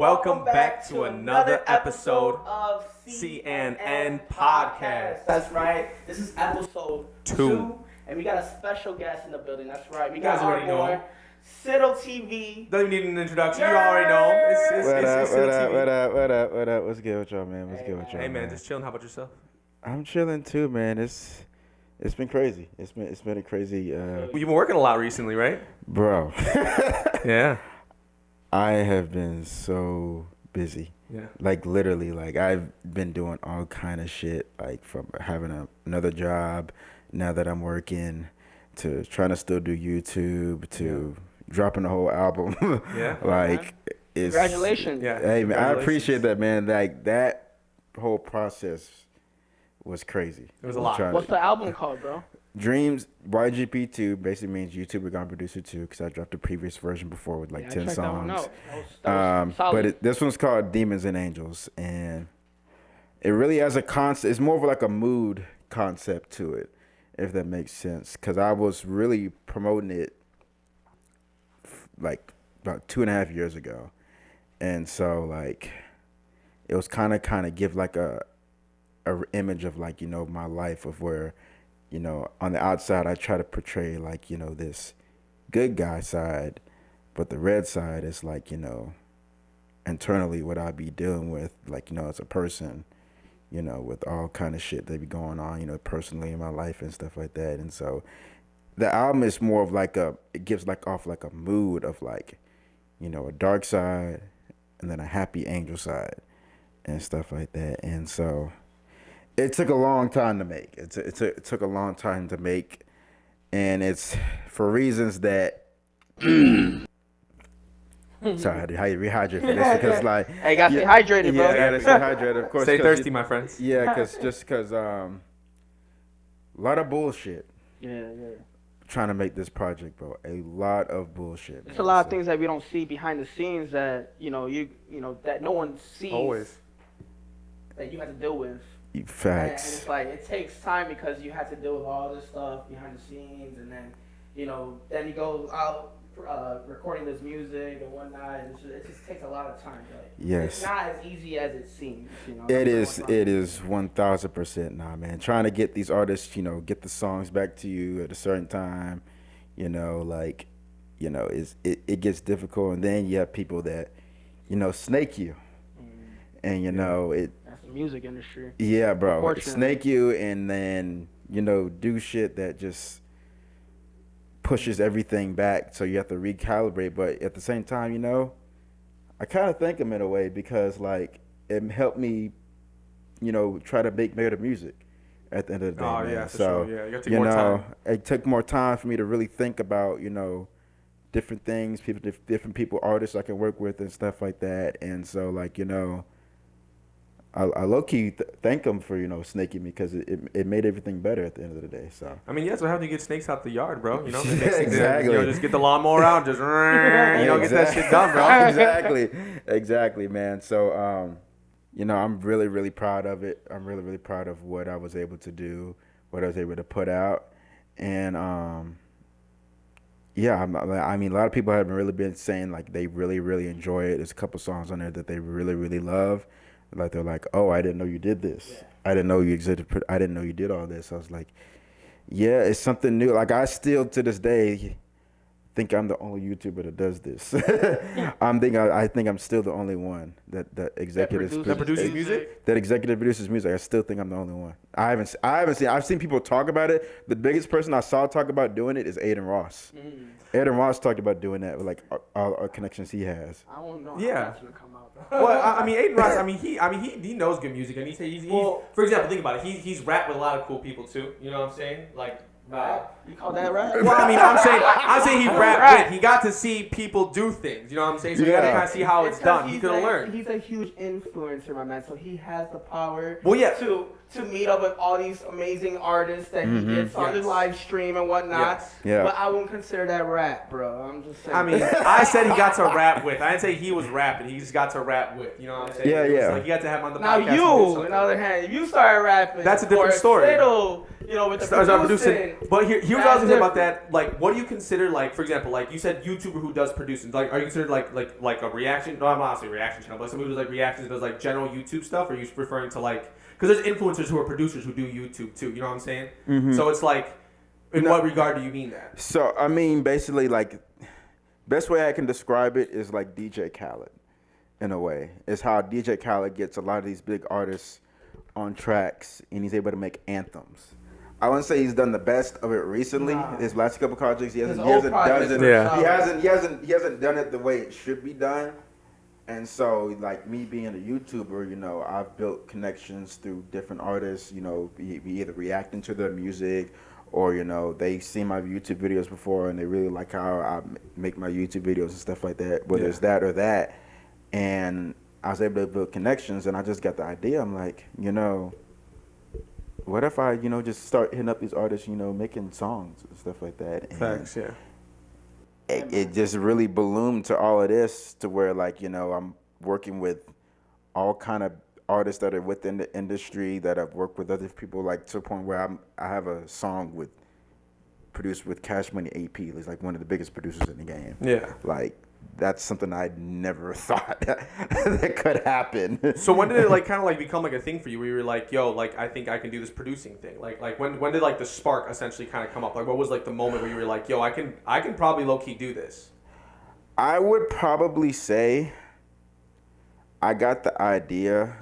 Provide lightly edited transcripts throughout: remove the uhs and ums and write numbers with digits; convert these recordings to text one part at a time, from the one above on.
Welcome back to another episode of CNN Podcast. That's right. This is episode 2. And we got a special guest in the building. That's right. We got our boy, SITL TV. Don't even need an introduction. You already know him. It's SITL TV. What up? What's good with y'all, man? Hey, man, just chilling. How about yourself? I'm chilling too, man. It's been crazy. It's been a crazy. You've been working a lot recently, right? Bro. Yeah. I have been so busy. Yeah. Like literally, like I've been doing all kind of shit, like from having another job, now that I'm working, to trying to still do YouTube, to dropping the whole album. Yeah. Like it's Congratulations. Yeah. Hey man, I appreciate that, man. Like that whole process was crazy. It was a lot. What's the album called, bro? Dreams YGP2 basically means YouTuber Gone Producer 2 because I dropped the previous version before with like 10 songs. That was solid. But this one's called Demons and Angels, and it really has a concept. It's more of like a mood concept to it, if that makes sense. Because I was really promoting it like about 2.5 years ago, and so like it was kind of give like a image of like, you know, my life of where, you know, on the outside I try to portray like, you know, this good guy side, but the red side is like, you know, internally what I be dealing with, like, you know, as a person, you know, with all kind of shit that be going on, you know, personally in my life and stuff like that. And so the album is more of like it gives like off like a mood of like, you know, a dark side and then a happy angel side and stuff like that. And so it took a long time to make. It took a long time to make, and it's for reasons that. Sorry, I had to rehydrate for this because, like, hey, gotta stay hydrated, bro. Yeah, gotta stay hydrated, of course. Stay thirsty, my friends. Yeah, because a lot of bullshit. Yeah. Trying to make this project, bro. A lot of bullshit. It's a lot of things that we don't see behind the scenes that you know that no one sees. Always. That you have to deal with. Facts. And it's like it takes time because you have to deal with all this stuff behind the scenes, and then you go out recording this music and whatnot. And it just takes a lot of time. Right? Yes. It's not as easy as it seems. You know. It is 1000%. Nah, man. Trying to get these artists, you know, get the songs back to you at a certain time, you know, like, you know, it gets difficult, and then you have people that, you know, snake you, and you know it. Music industry. Yeah, bro. Snake you and then, you know, do shit that just pushes everything back, so you have to recalibrate. But at the same time, you know, I kind of thank him in a way because, like, it helped me, you know, try to make better music at the end of the day. Oh, man. yeah, for so, sure. Yeah, you gotta take more time. It took more time for me to really think about, you know, different things, different people, artists I can work with and stuff like that. And so, like, you know, I low-key thank him for, you know, snaking me because it made everything better at the end of the day. So I mean, yes, what happens to get snakes out the yard, bro? You know, exactly. You know, just get the lawnmower out, just get that shit done, bro. Exactly, man. So you know, I'm really, really proud of it. I'm really, really proud of what I was able to do, what I was able to put out, and yeah, I mean, a lot of people have really been saying like they really, really enjoy it. There's a couple songs on there that they really, really love. Like they're like, oh, I didn't know you did this. Yeah. I didn't know you existed. I didn't know you did all this. I was like, yeah, it's something new. Like I still to this day think I'm the only YouTuber that does this. I think I'm still the only one that produces music. That executive produces music. I still think I'm the only one. I've seen people talk about it. The biggest person I saw talk about doing it is Aiden Ross. Aiden Ross talked about doing that with like all our connections he has. I don't know. Yeah. How that's gonna come out, Well, I mean, Aiden Ross. He knows good music, and he's for example, think about it. He's rapped with a lot of cool people too. You know what I'm saying? Like. You call that rap? Well, I mean, I'm saying he rapped with. He got to see people do things. You know what I'm saying? So you got to kind of see how it's done. He could have learned. He's a huge influencer, my man. So he has the power. Well, yeah. To meet up with all these amazing artists that he gets on the live stream and whatnot. Yes. Yeah. But I wouldn't consider that rap, bro. I'm just saying. I mean, I said he got to rap with. I didn't say he was rapping. He just got to rap with. You know what I'm saying? Yeah. Like you got to have him on the now podcast. you, on the other hand, if you started rapping, that's a different story. Fiddle, with the start producing. But here's what I was thinking about that. Like, what do you consider, like, for example, like you said, YouTuber who does producing. Like, are you considered like a reaction? No, I'm not saying reaction channel, but somebody who does like reactions, does like general YouTube stuff. Or are you referring to like, because there's influencers who are producers who do YouTube too. You know what I'm saying? Mm-hmm. So it's like, in what regard do you mean that? So I mean, basically, like, best way I can describe it is like DJ Khaled, in a way. It's how DJ Khaled gets a lot of these big artists on tracks, and he's able to make anthems. I wouldn't say he's done the best of it recently. Nah. His last couple projects, he hasn't done it the way it should be done. And so, like me being a YouTuber, you know, I've built connections through different artists. You know, be either reacting to their music, or you know, they've seen my YouTube videos before and they really like how I make my YouTube videos and stuff like that. Whether it's that or that, and I was able to build connections, and I just got the idea. I'm like, you know, what if I, you know, just start hitting up these artists, you know, making songs and stuff like that. And thanks, yeah. It just really ballooned to all of this, to where, like, you know, I'm working with all kind of artists that are within the industry, that I've worked with other people, like to the point where I have a song produced with Cash Money AP. He's like one of the biggest producers in the game. Yeah. Like, that's something I never thought that could happen. So when did it like kind of like become like a thing for you, where you were like, yo, like I think I can do this producing thing? Like when did like the spark essentially kind of come up? Like what was like the moment where you were like, yo, I can probably low key do this? I would probably say I got the idea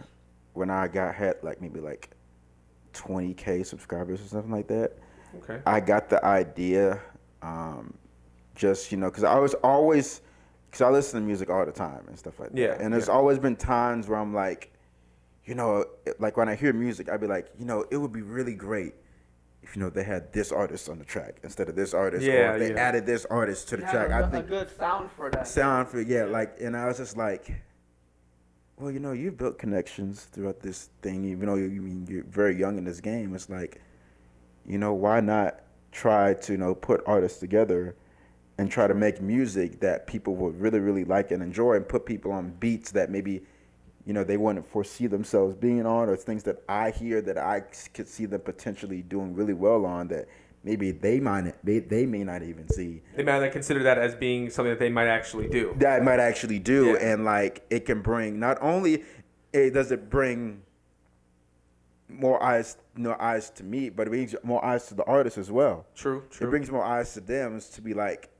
when I had like maybe like 20K subscribers or something like that. Okay. I got the idea, just, you know, because I was always. Because I listen to music all the time and stuff like that. Yeah. And there's always been times where I'm like, you know, like when I hear music, I'd be like, you know, it would be really great if, you know, they had this artist on the track instead of this artist. Yeah, or if they added this artist to the track. I think a good sound for that. Like, and I was just like, well, you know, you've built connections throughout this thing. Even though you're very young in this game, it's like, you know, why not try to, you know, put artists together and try to make music that people would really, really like and enjoy, and put people on beats that maybe, you know, they wouldn't foresee themselves being on, or things that I hear that I could see them potentially doing really well on, that maybe they may not even see. They might not consider that as being something that they might actually do. Yeah. And like, it can bring, not only does it bring more eyes to me, but it brings more eyes to the artist as well. True. It brings more eyes to them to be like,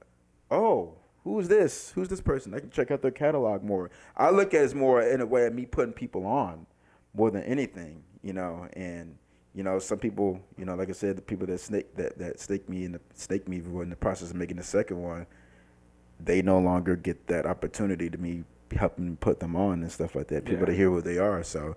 oh, who's this person? I can check out their catalog more. I look at it as more in a way of me putting people on more than anything, you know. And, you know, some people, you know, like I said, the people that snake me in the process of making the second one, they no longer get that opportunity to me helping put them on and stuff like that. People to hear who they are. So,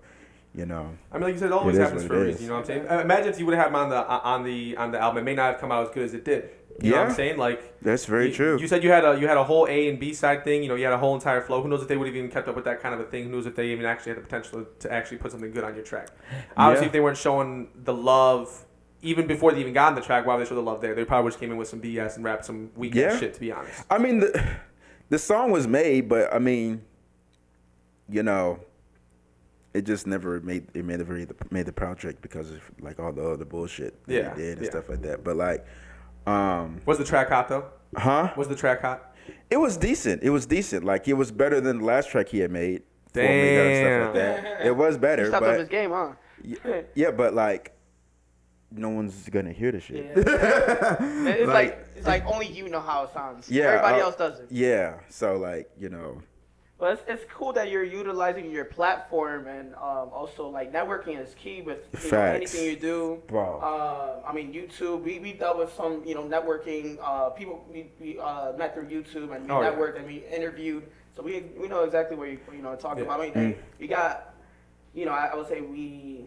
you know, I mean, like you said, it always happens for a reason. You know what I'm saying? Imagine if you would have had him on the album, it may not have come out as good as it did. You know what I'm saying? Like, that's very true. You said you had a whole A and B side thing. You know, you had a whole entire flow. Who knows if they would have even kept up with that kind of a thing? Who knows if they even actually had the potential to actually put something good on your track? Obviously, if they weren't showing the love even before they even got on the track, why would they show the love there? They probably just came in with some BS and rapped some weak ass shit, to be honest. I mean, the song was made, but I mean, you know, it just never made the project because of like all the other bullshit that he did and stuff like that. But like, was the track hot though? Was the track hot? It was decent. Like, it was better than the last track he had made. Damn. And stuff like that. It was better. He stepped up his game, huh? Yeah, but like, no one's gonna hear the shit. Yeah. it's like only you know how it sounds. Yeah, everybody else doesn't. Yeah, so like, you know. But it's cool that you're utilizing your platform, and also like networking is key with anything you do. Bro. I mean, YouTube. We dealt with some networking people. We met through YouTube, and we networked and we interviewed. So we know exactly what you're talking about. I mean, we got I would say we.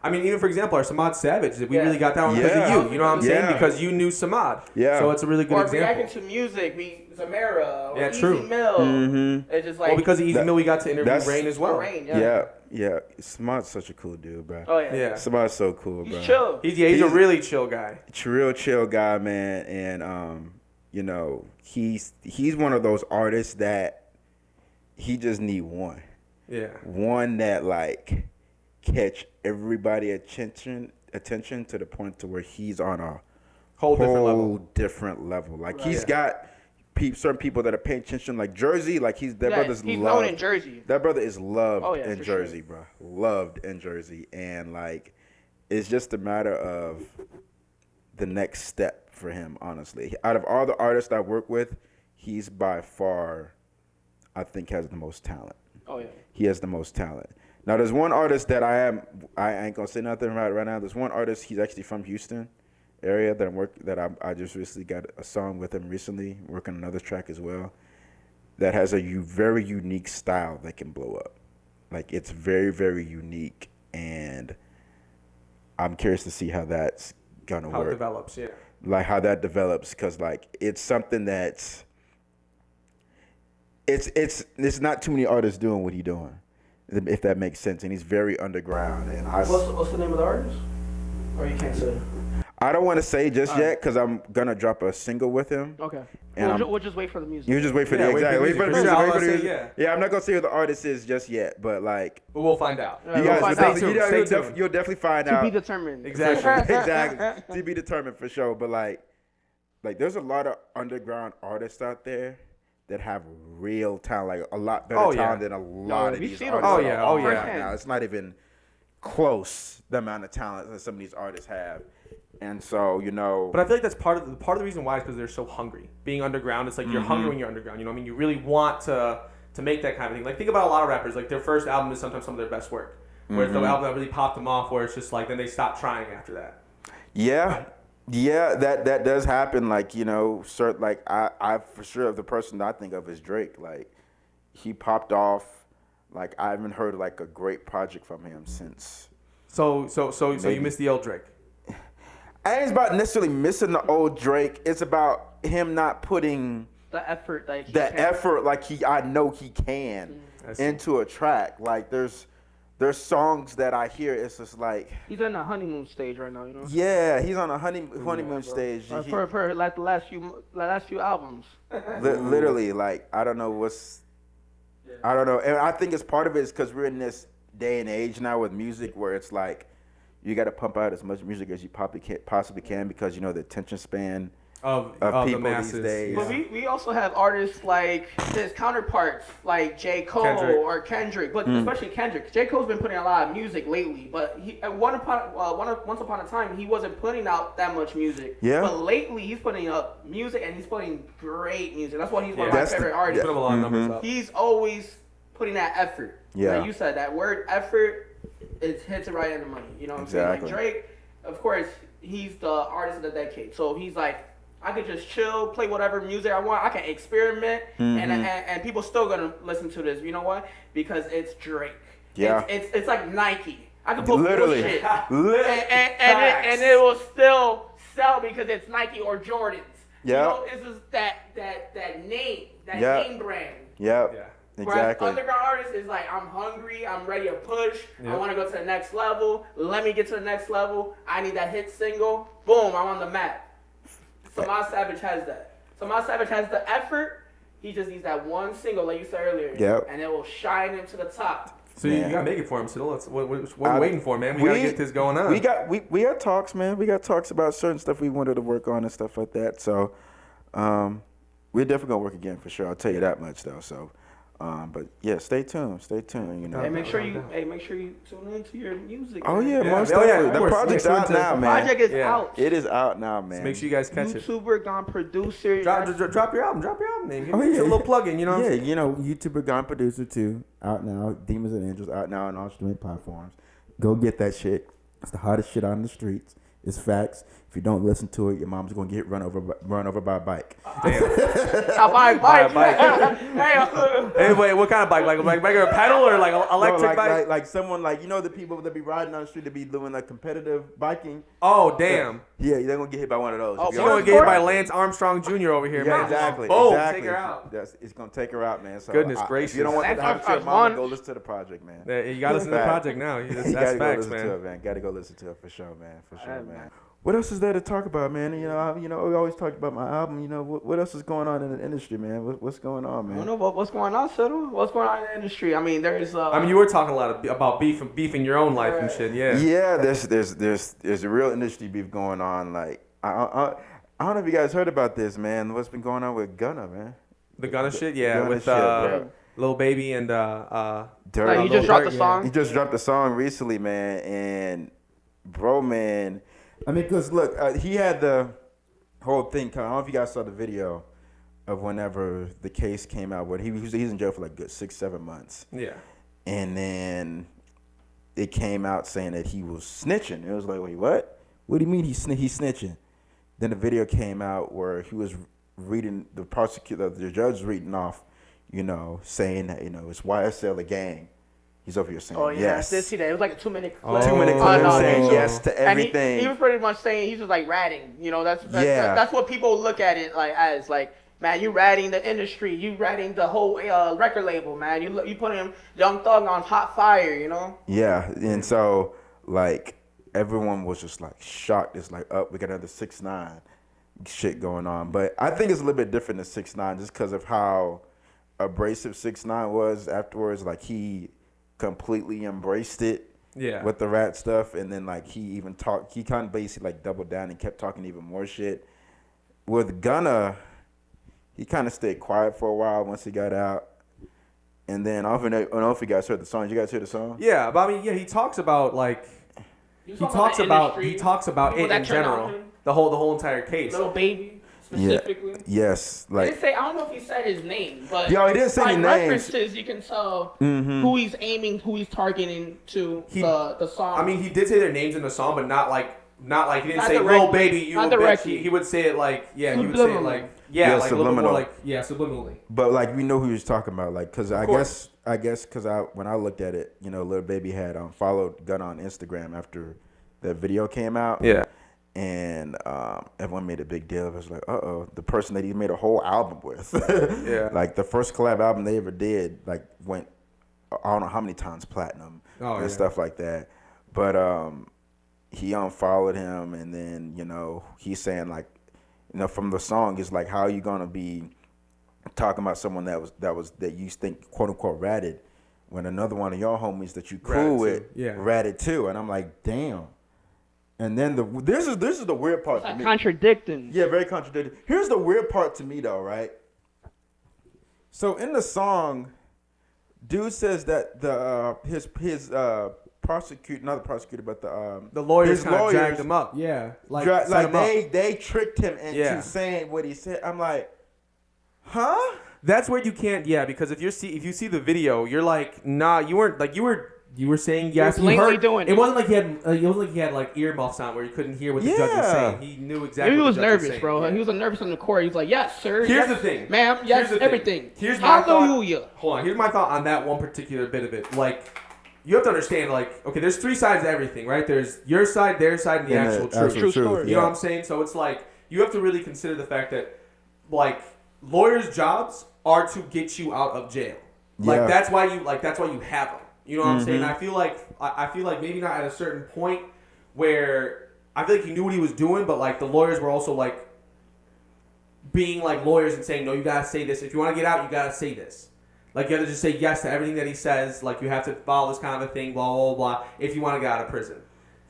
I mean, even for example, our Samad Savage, we really got that one because of you. You know what I'm saying? Because you knew Samad. Yeah. So it's a really good example. Or reacting to music, Zamara, or Easy true. Mill. Mm-hmm. It's just like because of Easy Mill, we got to interview Rain as well. Rain, yeah. Samad's such a cool dude, bro. Oh yeah. Samad's so cool, bro. He's chill. He's a really chill guy. Real chill guy, man, and you know, he's one of those artists that he just need one. Yeah. One that like catch everybody attention attention to the point to where he's on a Whole different level. Like he's Yeah. got certain people that are paying attention, like Jersey. Like he's brother's known loved in Jersey. That brother is loved Oh, yeah, in for Jersey, sure. bro. Loved in Jersey, and like it's just a matter of the next step for him. Honestly, out of all the artists I work with, he's by far, I think, has the most talent. Oh yeah. He has the most talent. Now, there's one artist that I ain't gonna say nothing about right now. There's one artist, he's actually from Houston area that I just recently got a song with him recently, working on another track as well, that has a very unique style that can blow up. Like, it's very, very unique, and I'm curious to see how that's gonna How work. it develops, yeah. Like, how that develops, because, like, it's something that's, it's not too many artists doing what he's doing, if that makes sense, and he's very underground. And What's the name of the artist? Or you can't say. I don't want to say just yet because I'm gonna drop a single with him. Okay. And We'll just wait for the music. You just wait for Yeah, the wait for the exact. Wait for the music. music. Sure, Wait for I'll the say, music. Yeah, I'm not gonna say who the artist is just yet, but like But we'll find out. Yeah, you we'll guys, find you'll out. definitely- Stay tuned. you'll definitely find To out. be determined. Exactly. Exactly. To be determined for sure. But like there's a lot of underground artists out there that have real talent, like a lot better Oh, yeah. talent than a lot of we these see artists. them. Oh, yeah. are Oh, on yeah. right now. It's not even close the amount of talent that some of these artists have. And so, But I feel like that's part of the reason why is because they're so hungry. Being underground, it's like you're hungry when you're underground. You know what I mean? You really want to make that kind of thing. Like, think about a lot of rappers. Like, their first album is sometimes some of their best work. Whereas the album that really popped them off, where it's just like, then they stop trying after that. yeah, that does happen. Like, certain, like I for sure, the person that I think of is Drake. Like, he popped off. Like, I haven't heard like a great project from him since. So you Maybe. miss the old Drake. I ain't about necessarily missing the old Drake. It's about him not putting The effort that he the can. effort like I know he can I see. into a track. Like, there's songs that I hear. It's just like, He's in the honeymoon stage right now, you know. yeah, he's on a honeymoon stage. He- For like the last few albums. literally, like, I don't know, and I think it's part of it is because we're in this day and age now with music where it's like you got to pump out as much music as you possibly can because the attention span Of people the masses. these days. But we also have artists like his counterparts, like J. Cole Kendrick. or Kendrick, but especially Kendrick. J. Cole's been putting out a lot of music lately, but once upon a time, he wasn't putting out that much music. Yeah. But lately, he's putting up music, and he's putting great music. That's why he's one of Yeah. my favorite Put artists. up a lot of numbers up. He's always putting that effort. Yeah. Like you said, that word effort, it hits it right in the money. You know what I'm saying? Exactly. Like Drake, of course, he's the artist of the decade. So he's like, I could just chill, play whatever music I want. I can experiment, and people still gonna listen to this. You know why? Because it's Drake. Yeah. It's like Nike. I can put Literally. bullshit, Facts. and it will still sell because it's Nike or Jordans. Yeah. You know, it's just that name, that Yeah. name brand. Yep. Yeah. Whereas Exactly. underground artists is like, I'm hungry, I'm ready to push, I Yep. want to go to the next level, let me get to the next level, I need that hit single, boom, I'm on the map. Samaj Savage has that. Samaj Savage has the effort, he just needs that one single, like you said earlier, Yep. and it will shine him to the top. So you Man. gotta make it for him, Siddle. What are we waiting for, man? We gotta get this going on. We got talks, man. We got talks about certain stuff we wanted to work on and stuff like that. So, we're definitely gonna work again for sure. I'll tell you that much though. So, but yeah, stay tuned. Hey, make sure you tune into your music. Oh man. yeah, Yeah. most Oh, yeah, definitely. of The course. project's Make sure out to- now, The man. project is Yeah. out. It is out now, man. Make sure you guys catch it. YouTuber gone producer. Drop your album. Drop your album name. Give Oh, me yeah. a little plug-in, you know what I'm Yeah, saying? YouTuber Gone Producer 2 out now. Demons and Angels out now on all streaming platforms. Go get that shit. It's the hottest shit on the streets. It's facts. If you don't listen to it, your mom's gonna get run over by a bike. Damn. I'll buy a bike. Buy a Hey, Anyway, what kind of bike? Like regular pedal or like electric No, bike? like someone like the people that be riding on the street that be doing like competitive biking. Oh, damn. Yeah, they're gonna get hit by one of those. Oh, If You're you gonna don't- get hit by Lance Armstrong Jr. over here, Yeah, man. exactly. Boom, exactly. take her out. It's gonna take her out, man. So Goodness If gracious. you don't want that to happen to your Lance mom, Armstrong. go listen to the project, man. Yeah, you gotta listen to the Fact. project now. You That's gotta go facts, listen to man. it, man. Gotta go listen to it for sure, man. For sure, Alright, man. man. what else is there to talk about, man? We always talk about my album. What else is going on in the industry, man? What's going on, I man? don't know what's going on, Siddle. What's going on in the industry? I mean, there's. I mean, you were talking a lot about beef in your own life and shit. Yeah. Yeah, there's a real industry beef going on. Like I don't know if you guys heard about this, man. What's been going on with Gunna, man? The Gunna shit, yeah, Gunna with shit, bro. Lil Baby and Dirt. Like, he just dropped the song. He just dropped the song recently, man, and bro, man. I mean, cause look, he had the whole thing. I don't know if you guys saw the video of whenever the case came out, where he's in jail for like good 6-7 months. Yeah. And then it came out saying that he was snitching. It was like, wait, what? What do you mean he's snitching? Then the video came out where he was reading, the judge reading off, saying that, it's YSL a gang. He's over here saying yes. I did see that. It was like a 2-minute clip. 2-minute clip saying yes to everything. And he was pretty much saying, he's just like ratting. That's what people look at it like as, like, man, you ratting the industry, you ratting the whole record label, man. You putting Young Thug on hot fire, Yeah, and so like everyone was just like shocked. It's like, we got another 6ix9ine shit going on. But I think it's a little bit different than 6ix9ine just because of how abrasive 6ix9ine was afterwards. Like he completely embraced it. Yeah. With the rat stuff, and then like he kind of basically like doubled down and kept talking even more shit. With Gunna, he kind of stayed quiet for a while once he got out. And then I don't know if you guys heard the song. Did you guys hear the song? Yeah, but I mean, yeah, he talks about like he talks about it in general. The whole entire case. Lil Baby specifically. Yeah. Yes, like I don't know if he said his name, but he didn't say any names. References, you can tell who he's aiming, who he's targeting to the song. I mean, he did say their names in the song, but not like he didn't say Lil Baby, you a bitch. He would say it like he would say it like like subliminal. Subliminally. But like we know who he was talking about, like because I guess because when I looked at it, Lil Baby had followed Gunna on Instagram after that video came out. Yeah. And everyone made a big deal. It was like, the person that he made a whole album with. Yeah. Like the first collab album they ever did, like went I don't know how many times platinum and stuff like that. But he unfollowed him, and then he's saying like, from the song, it's like, how are you gonna be talking about someone that you think quote unquote ratted when another one of your homies that you cool with ratted too? And I'm like, damn. And then this is the weird part to me. Contradicting. Yeah, very contradicting. Here's the weird part to me though, right? So in the song, dude says that his prosecutor, not the prosecutor, but the lawyers kind of dragged him up. Yeah, they tricked him into saying what he said. I'm like, huh? That's where you can't. Yeah, because if you see the video, you're like, nah, you weren't like you were saying yes. He heard. Doing it wasn't like he had like earmuffs on where he couldn't hear what the judge was saying. He knew exactly. Maybe what he was nervous, bro. He was nervous in the court. He was like, yes, sir. Here's the thing, ma'am. Yes, everything. Here's my Hallelujah. thought. Hold on. Here's my thought on that one particular bit of it. Like, you have to understand, like, okay, there's 3 sides to everything, right? There's your side, their side, and the actual truth. True story. You know what I'm saying? So it's like you have to really consider the fact that, like, lawyers' jobs are to get you out of jail. Like that's why you have them. You know what I'm saying? I feel like maybe not at a certain point where I feel like he knew what he was doing, but like the lawyers were also like being like lawyers and saying, no, you gotta say this. If you want to get out, you gotta say this. Like you have to just say yes to everything that he says. Like you have to follow this kind of a thing, blah blah blah, if you want to get out of prison.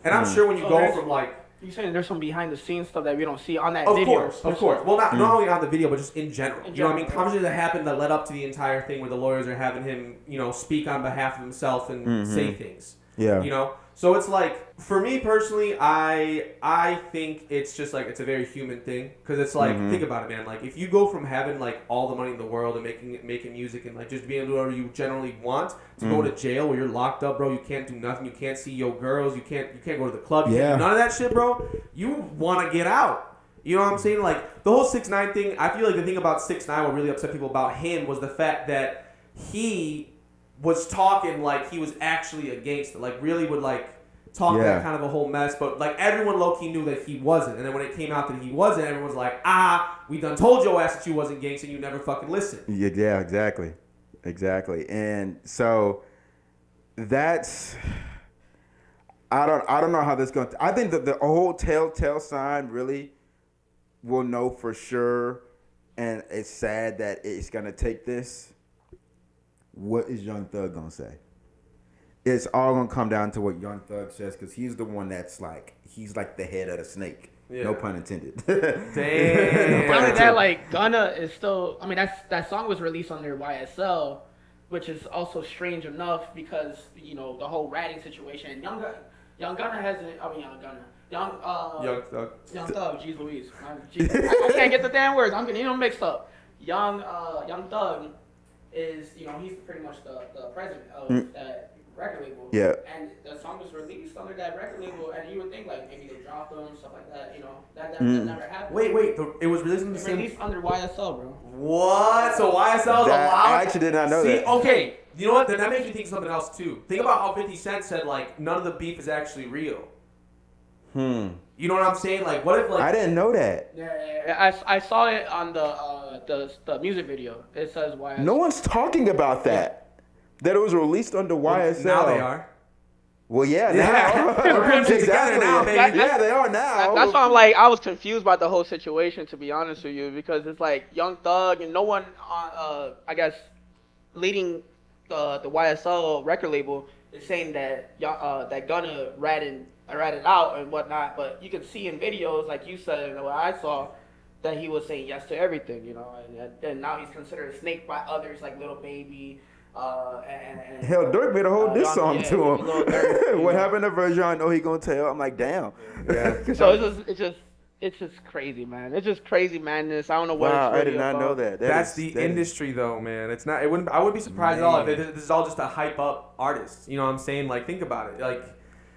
And I'm sure when you go from like. You're saying there's some behind the scenes stuff that we don't see on that video. Of course. Well, not only on the video, but just in general. You know what I mean? Conversations that happened that led up to the entire thing where the lawyers are having him, speak on behalf of himself and say things. Yeah. So it's like, for me personally, I think it's just like, it's a very human thing. Because it's like, think about it, man. Like, if you go from having like all the money in the world and making music and like just being able to do whatever you generally want to go to jail where you're locked up, bro, you can't do nothing. You can't see your girls. You can't go to the club. You can't do none of that shit, bro. You want to get out. You know what I'm saying? Like, the whole 6ix9ine thing, I feel like the thing about 6ix9ine, what really upset people about him was the fact that he was talking like he was actually a gangster. Like, really would, like, talk that kind of a whole mess. But, like, everyone low-key knew that he wasn't. And then when it came out that he wasn't, everyone was like, we done told your ass that you wasn't gangster and you never fucking listened. Yeah, exactly. Exactly. And so that's... I don't know how this going. I think that the whole telltale sign really will know for sure, and it's sad that it's gonna take this. What is Young Thug gonna say? It's all gonna come down to what Young Thug says, because he's the one that's like, he's like the head of the snake. Yeah. No pun intended. Damn. Not only that, like Gunna is still. I mean, that song was released under YSL, which is also strange enough because you know the whole ratting situation. Young Gunna hasn't. I mean, Young Gunna. Young Thug. Jeez Louise. I can't get the damn words. I'm getting them mixed up. Young Thug is, you know, he's pretty much the president of that record label. Yeah. And the song was released under that record label, and you would think like maybe they dropped them, stuff like that. You know, that never happened. Wait, it was released in the same. Released under YSL, bro. What? So YSL is allowed? I actually did not know that. Okay, you know what? Then that makes me think of something else too. Think about how 50 Cent said like none of the beef is actually real. You know what I'm saying? Like, what if like I didn't know that. Yeah. I saw it on the music video. It says YSL. No one's talking about that. That it was released under YSL. Now they are. Well, yeah, now. Exactly. Now, baby. Yeah, they are now. That's why I'm like, I was confused by the whole situation, to be honest with you, because it's like Young Thug and no one on, I guess, leading the YSL record label is saying that that Gunna ratted out and whatnot, but you can see in videos, like you said, and what I saw, that he was saying yes to everything, you know, and now he's considered a snake by others, like Lil Baby. And Hell, Dirk made a whole diss song to him. Dirk, what happened to Virgin? I know he gonna tell. I'm like, damn. Yeah. So it's just crazy, man. It's just crazy madness. I don't know what. Wow, it's really I did not about. know that. That's the industry, though, man. It's not. It wouldn't. I wouldn't be surprised at all if this is all just a hype up artist. You know what I'm saying? Like, think about it. Like,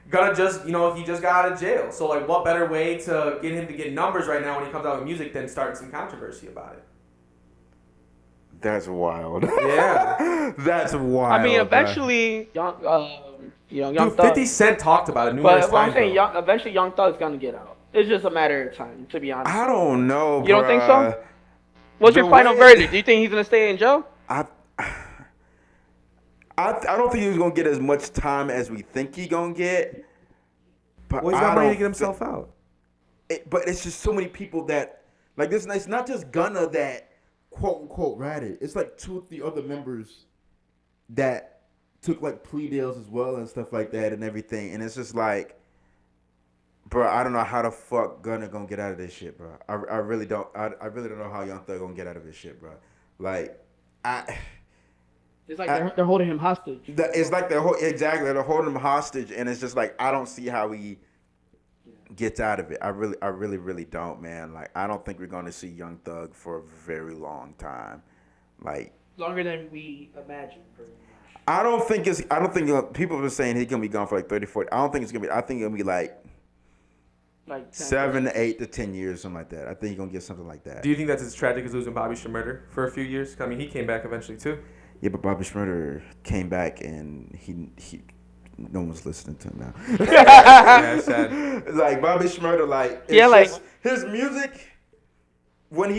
Gunna just, you know, he just got out of jail. So, like, what better way to get him to get numbers right now when he comes out with music than starting some controversy about it? That's wild. Yeah. That's wild. I mean, eventually, Young Dude, Thug. 50 Cent talked about it numerous But what I'm times. saying, eventually, Young Thug's gonna get out. It's just a matter of time, to be honest. I don't know, You don't think so? What's your final verdict? Do you think he's gonna stay in jail? I don't think he's gonna get as much time as we think he's gonna get. But Well, he's got money to get himself out. But it's just so many people that like this. It's not just Gunna that quote unquote ratted. It's like 2 or 3 other members that took like plea deals as well and stuff like that and everything. And it's just like, bro, I don't know how the fuck Gunna gonna get out of this shit, bro. I really don't. I really don't know how Young Thug gonna get out of this shit, bro. Like, It's like they're holding him hostage. It's like they're holding him hostage, and it's just like I don't see how he gets out of it. I really don't, man. Like, I don't think we're gonna see Young Thug for a very long time. Like, Longer than we imagined. I don't think people have been saying he's gonna be gone for like 30, 40. I don't think it's gonna be. I think it'll be like 7 to 8 to 10 years, something like that. I think he's gonna get something like that. Do you think that's as tragic as losing Bobby Shmurda for a few years? I mean, he came back eventually too. Yeah, but Bobby Shmurda came back and he no one's listening to him now. Yeah, sad. Like Bobby Shmurda, like his music when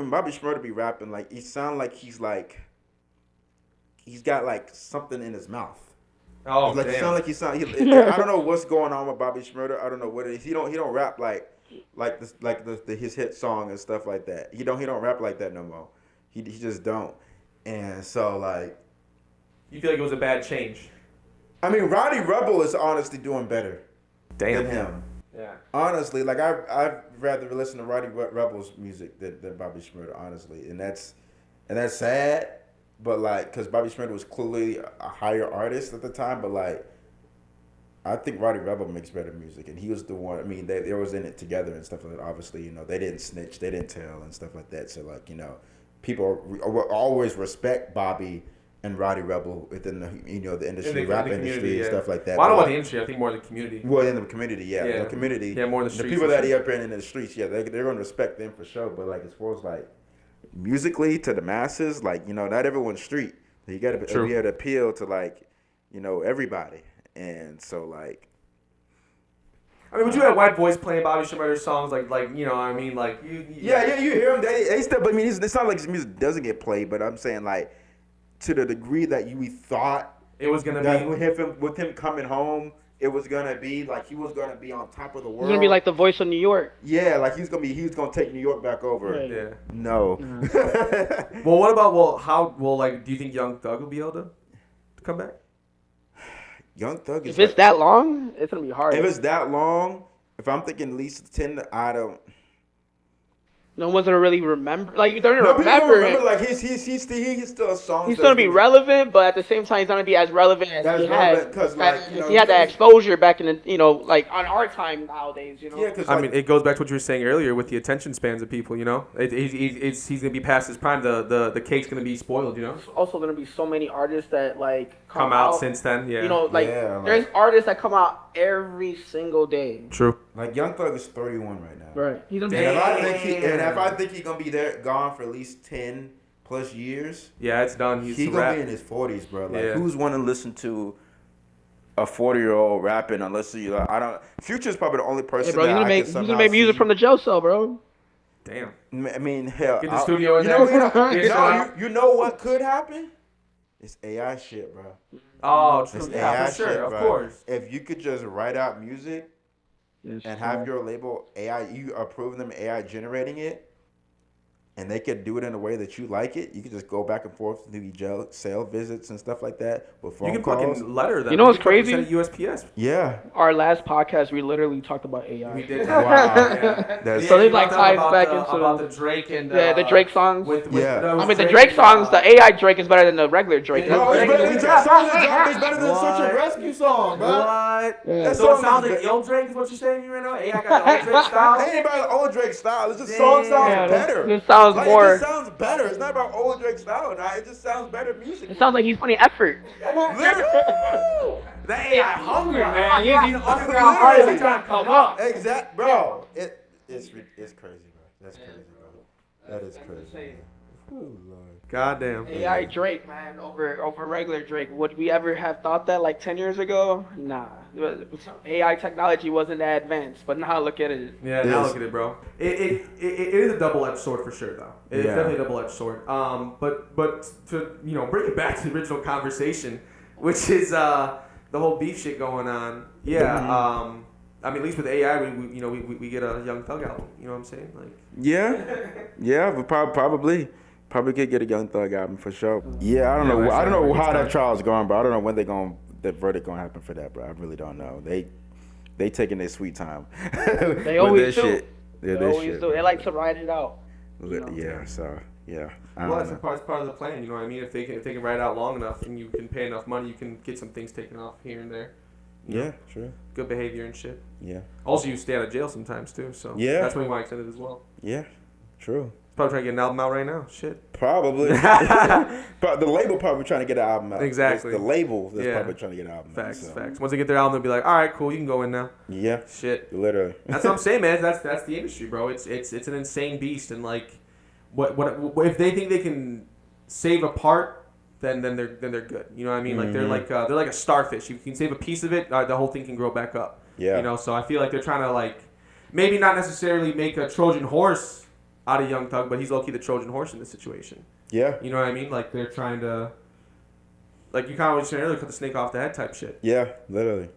Bobby Shmurda be rapping, like he sound like he's got like something in his mouth. Oh, like damn. I don't know what's going on with Bobby Shmurda. I don't know what it is. He don't rap like his hit song and stuff like that. He don't rap like that no more. He just don't. And so, like... You feel like it was a bad change? I mean, Roddy Rebel is honestly doing better than him. Yeah. Honestly, like, I'd rather listen to Roddy Rebel's music than Bobby Shmurda, honestly. And that's sad, but, like, because Bobby Shmurda was clearly a higher artist at the time, but, like, I think Roddy Rebel makes better music. And he was the one, I mean, they was in it together and stuff like that. Obviously, you know, they didn't snitch, they didn't tell and stuff like that. So, like, you know... People always respect Bobby and Roddy Rebel within the the industry, rap industry, and stuff like that. Well, I don't know about the industry. I think more the community. Well, in the community, the community. Yeah, more in the streets. The people that are up in the streets, yeah, they're going to respect them for sure. But like as far as like musically to the masses, like not everyone's street. You got to be able to appeal to like everybody, and so like. I mean, would you have white boys playing Bobby Shmurda songs like what I mean, like you Yeah, you hear them. They still, but I mean, it's not like his music doesn't get played. But I'm saying to the degree that you thought it was gonna be with him coming home it was gonna be like he was gonna be on top of the world. He's gonna be like the voice of New York. Yeah, like he was gonna take New York back over. Right. Yeah. No. Well, what about do you think Young Thug will be able to come back? Young Thug is If it's that long, it's gonna be hard. if it's that long, if I'm thinking at least 10, I don't. No one's gonna really remember. Like they're No, gonna people don't remember him. Like he's still a song. He's gonna be relevant, but at the same time, he's not gonna be as relevant as That's he relevant had. 'cause, like, you know, he had that exposure back in the, like on our time nowadays. Yeah, because I mean, it goes back to what you were saying earlier with the attention spans of people. You know, he's gonna be past his prime. The cake's gonna be spoiled. You know. There's also gonna be so many artists that like Come out since then. Yeah. You know, there's artists that come out every single day. True. like Young Thug is 31 right now. Right. He's gonna And if I think he's gonna be gone for at least 10 plus years. Yeah, it's done. He's gonna be in his 40s, bro. Like, Yeah. who's want to listen to a 40-year-old rapping unless you I don't. Future's probably the only person. Hey, bro, he's gonna make music from the jail cell, bro. Damn. I mean, hell. Get the studio in you know, there. you know what could happen? It's AI shit, bro. Oh, true. It's Yeah, AI for sure. shit, Of bro. course. If you could just write out music and have your label AI, you approve them AI generating it, and they could do it in a way that you like it. You could just go back and forth to the sale visits and stuff like that with phone You can calls. fucking letter them. You know what's can fucking crazy? send it USPS. Yeah. Our last podcast, we literally talked about AI. We did. Wow. Yeah. That's- So Yeah, it like we talked ties about back the, into about the Drake and the Drake songs. Yeah. no, I mean, the Drake Drake and, songs, the AI Drake is better than the regular Drake. Yeah. No, it's better, the Drake song that dropped is better than the What? Search and Rescue song, bro. What? Yeah. That So it song sounds is like be- Yo Drake is what you're saying right now? AI got the old Drake style? It ain't about the old Drake style. It's just song sounds Yeah, better. it sounds Like, more. It just sounds better. It's not about old Drake style. Nah, it just sounds better music. It sounds like he's putting effort. Literally. The AI hungry, man. He's underground artist. He's trying to come up. Exact, bro. It's crazy, bro. That's crazy, bro. That is crazy. Man. Ooh, Lord. Goddamn. AI Drake, man, over regular Drake. Would we ever have thought that like 10 years ago? Nah. AI technology wasn't that advanced, but now look at it. Yeah, now look at it, bro. It is a double-edged sword for sure, though. It's definitely a double-edged sword. But to bring it back to the original conversation, which is the whole beef shit going on. Yeah. Mm-hmm. I mean, at least with AI, we get a Young Thug album. You know what I'm saying? Like. Yeah, but probably could get a Young Thug album for sure. Yeah, I don't know. I don't know how that trial's going, bro. I don't know when the verdict gonna happen for that, bro. I really don't know. They taking their sweet time. They always do. Shit. They always do. They like to ride it out. Yeah. So yeah. Well, that's part of the plan. You know what I mean? If they can ride it out long enough and you can pay enough money, you can get some things taken off here and there. Yeah, true. Good behavior and shit. Yeah. Also, you stay out of jail sometimes too, so Yeah. that's when you want to extend it as well. Yeah, true. Probably trying to get an album out right now. Shit. Probably. But the label probably trying to get an album out. Exactly. It's the label that's probably trying to get an album Facts, out. facts. Once they get their album, they'll be like, all right, cool, you can go in now. Yeah. Shit. Literally. That's what I'm saying, man. That's the industry, bro. It's an insane beast, and like, what if they think they can save a part, then they're good. You know what I mean? Like they're like a starfish. You can save a piece of it, the whole thing can grow back up. Yeah. You know, so I feel like they're trying to like, maybe not necessarily make a Trojan horse out of Young Thug, but he's low-key the Trojan horse in this situation. Yeah. You know what I mean? Like they're trying to, like you kind of were saying earlier, cut the snake off the head type shit. Yeah, literally.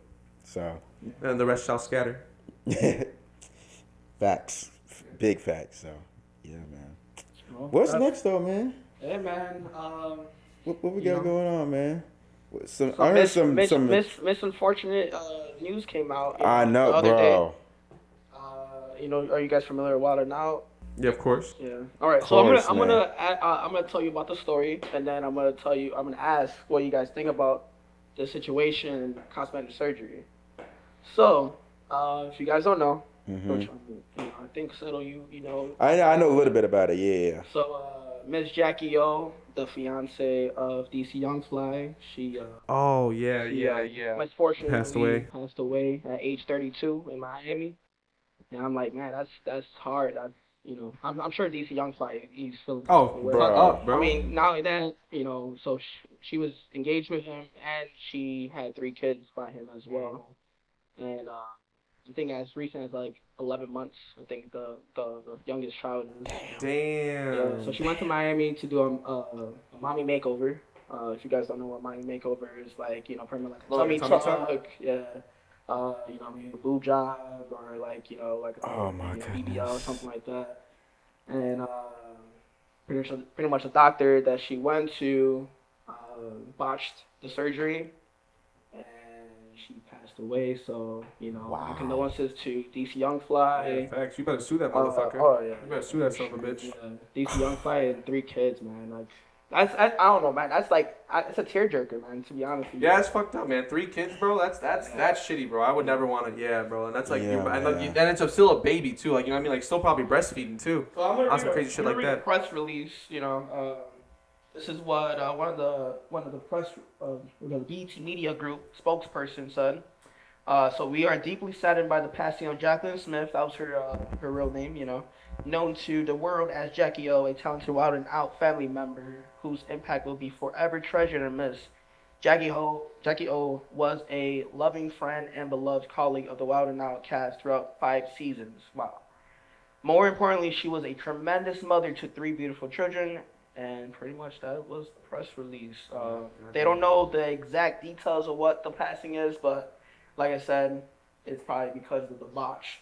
So. And the rest shall scatter. Facts. Big facts. So, yeah, man. Well, What's next though, man? Hey, man. What we got going on, man? I heard some misunfortunate news came out. I know, the other bro. Day. Are you guys familiar with Wild 'N Out? Yeah, of course. Yeah. All right. So I'm gonna tell you about the story, and then I'm gonna ask what you guys think about the situation and cosmetic surgery. So, if you guys don't know, which, I think Settle, you know. I know a little bit about it. Yeah. So, Miss Jackie O, the fiance of DC Youngfly, she Oh yeah. misfortunately Passed away. at age 32 in Miami. And I'm like, man, that's hard. I'm sure DC Youngfly, he's feeling. Oh, bro. up, bro. I mean, not only that, so she was engaged with him, and she had 3 kids by him as well. And I think as recent as like 11 months, I think the youngest child is. Damn. Yeah, so she went to Miami to do a mommy makeover. If you guys don't know what mommy makeover is, like, permanent like tummy tuck. Yeah. maybe a boob job or like, like a Oh my BBL or goodness. something like that. And pretty much the doctor that she went to botched the surgery, and she passed away. So my Wow. condolences to DC Young Fly. Facts. You better sue that motherfucker. Oh yeah, You better sue that son of a bitch. yeah. DC Young Fly and 3 kids, man. Like I don't know, man. That's like it's a tearjerker, man. To be honest with you. Yeah, it's fucked up, man. 3 kids, bro. That's shitty, bro. I would never want to. Yeah, bro. And that's like, Yeah, man. and it's still a baby too. Like, you know what I mean? Like, still probably breastfeeding too. So I'm gonna On some crazy shit like read that. the press release. This is what one of the press the BET Media Group spokesperson said. So we are deeply saddened by the passing of Jacqueline Smith. That was her real name, known to the world as Jackie O, a talented Wild and Out family member whose impact will be forever treasured and missed. Jackie O was a loving friend and beloved colleague of the Wild and Out cast throughout 5 seasons. Wow. More importantly, she was a tremendous mother to 3 beautiful children, and pretty much that was the press release. They don't know the exact details of what the passing is, but like I said, it's probably because of the botch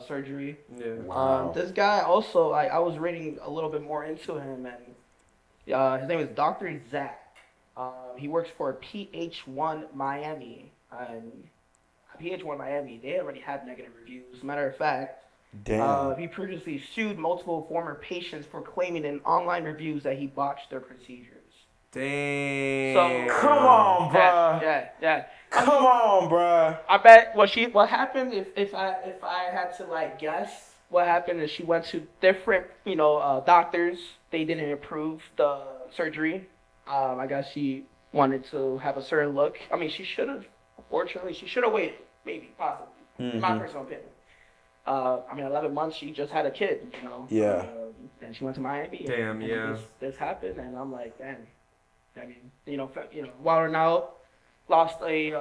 surgery. Yeah. Wow. This guy also, I was reading a little bit more into him, and his name is Dr. Zach. He works for PH1 Miami, and PH1 Miami, they already had negative reviews. Matter of fact, Damn. he previously sued multiple former patients for claiming in online reviews that he botched their procedures. Damn. So Come on, bruh. Yeah. Come on, bruh. I bet what happened if I had to like guess, what happened is she went to different doctors. They didn't approve the surgery. I guess she wanted to have a certain look. I mean, she should have. Unfortunately, she should have waited. Maybe, possibly. In my personal opinion. 11 months, she just had a kid, Yeah. And she went to Miami. Damn, and yeah. This happened, and I'm like, damn. I mean, Wild or Out lost a.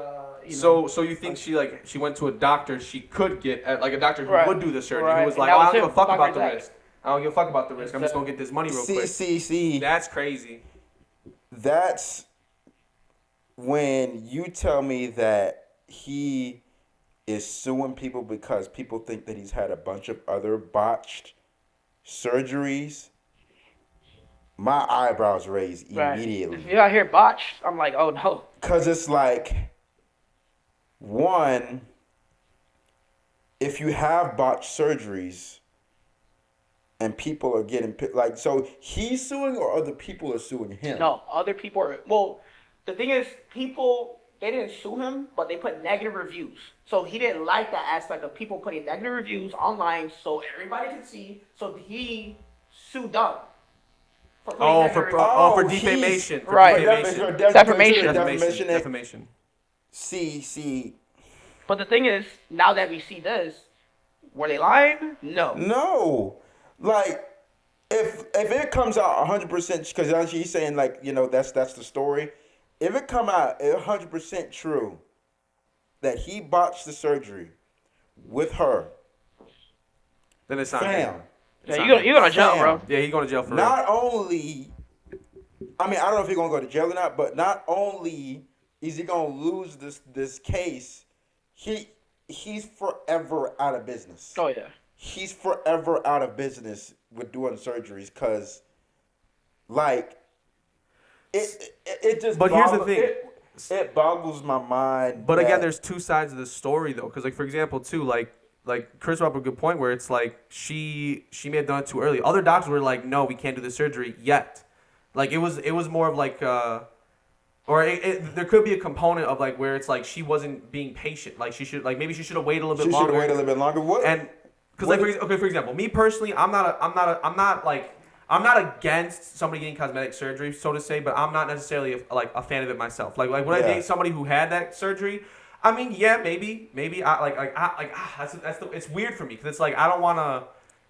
So you think she went to a doctor she could get like a doctor who Right. would do the surgery, Right. who was And like, that oh, I was don't give a him, fuck Dr. about the Zach. risk. I don't give a fuck about the risk. I'm just gonna get this money real quick. See. That's crazy. That's when you tell me that he is suing people because people think that he's had a bunch of other botched surgeries. My eyebrows raise Right. immediately. If you out here botched, I'm like, oh no. Because it's like, one, if you have botched surgeries and people are getting, like, so he's suing or other people are suing him? No, other people are. Well, the thing is, they didn't sue him, but they put negative reviews. So he didn't like that aspect of people putting negative reviews online so everybody could see. So he sued them. For defamation. For Right. defamation. Defamation. Defamation. See. But the thing is, now that we see this, were they lying? No. Like, if it comes out 100%, because he's saying, like, that's the story. If it come out 100% true that he botched the surgery with her, Then it's not fam. him. Yeah, you're gonna jail, bro. Yeah, he's going to jail for real. Not only, I don't know if he's gonna go to jail or not, but not only is he gonna lose this case, he's forever out of business. Oh yeah. He's forever out of business with doing surgeries, cause like it just. But here's the thing. It boggles my mind. But again, that- there's 2 sides of the story though, because like for example too, like Chris brought up a good point where it's like she may have done it too early. Other doctors were like, no, we can't do the surgery yet. Like it was more of like there could be a component of like where it's like she wasn't being patient. Like maybe she should have waited a little bit longer. She should have waited a little bit longer. What? And because for example, me personally, I'm not against somebody getting cosmetic surgery, so to say, but I'm not necessarily a fan of it myself. Like when I date somebody who had that surgery, I mean, yeah, maybe it's weird for me because it's like I don't want to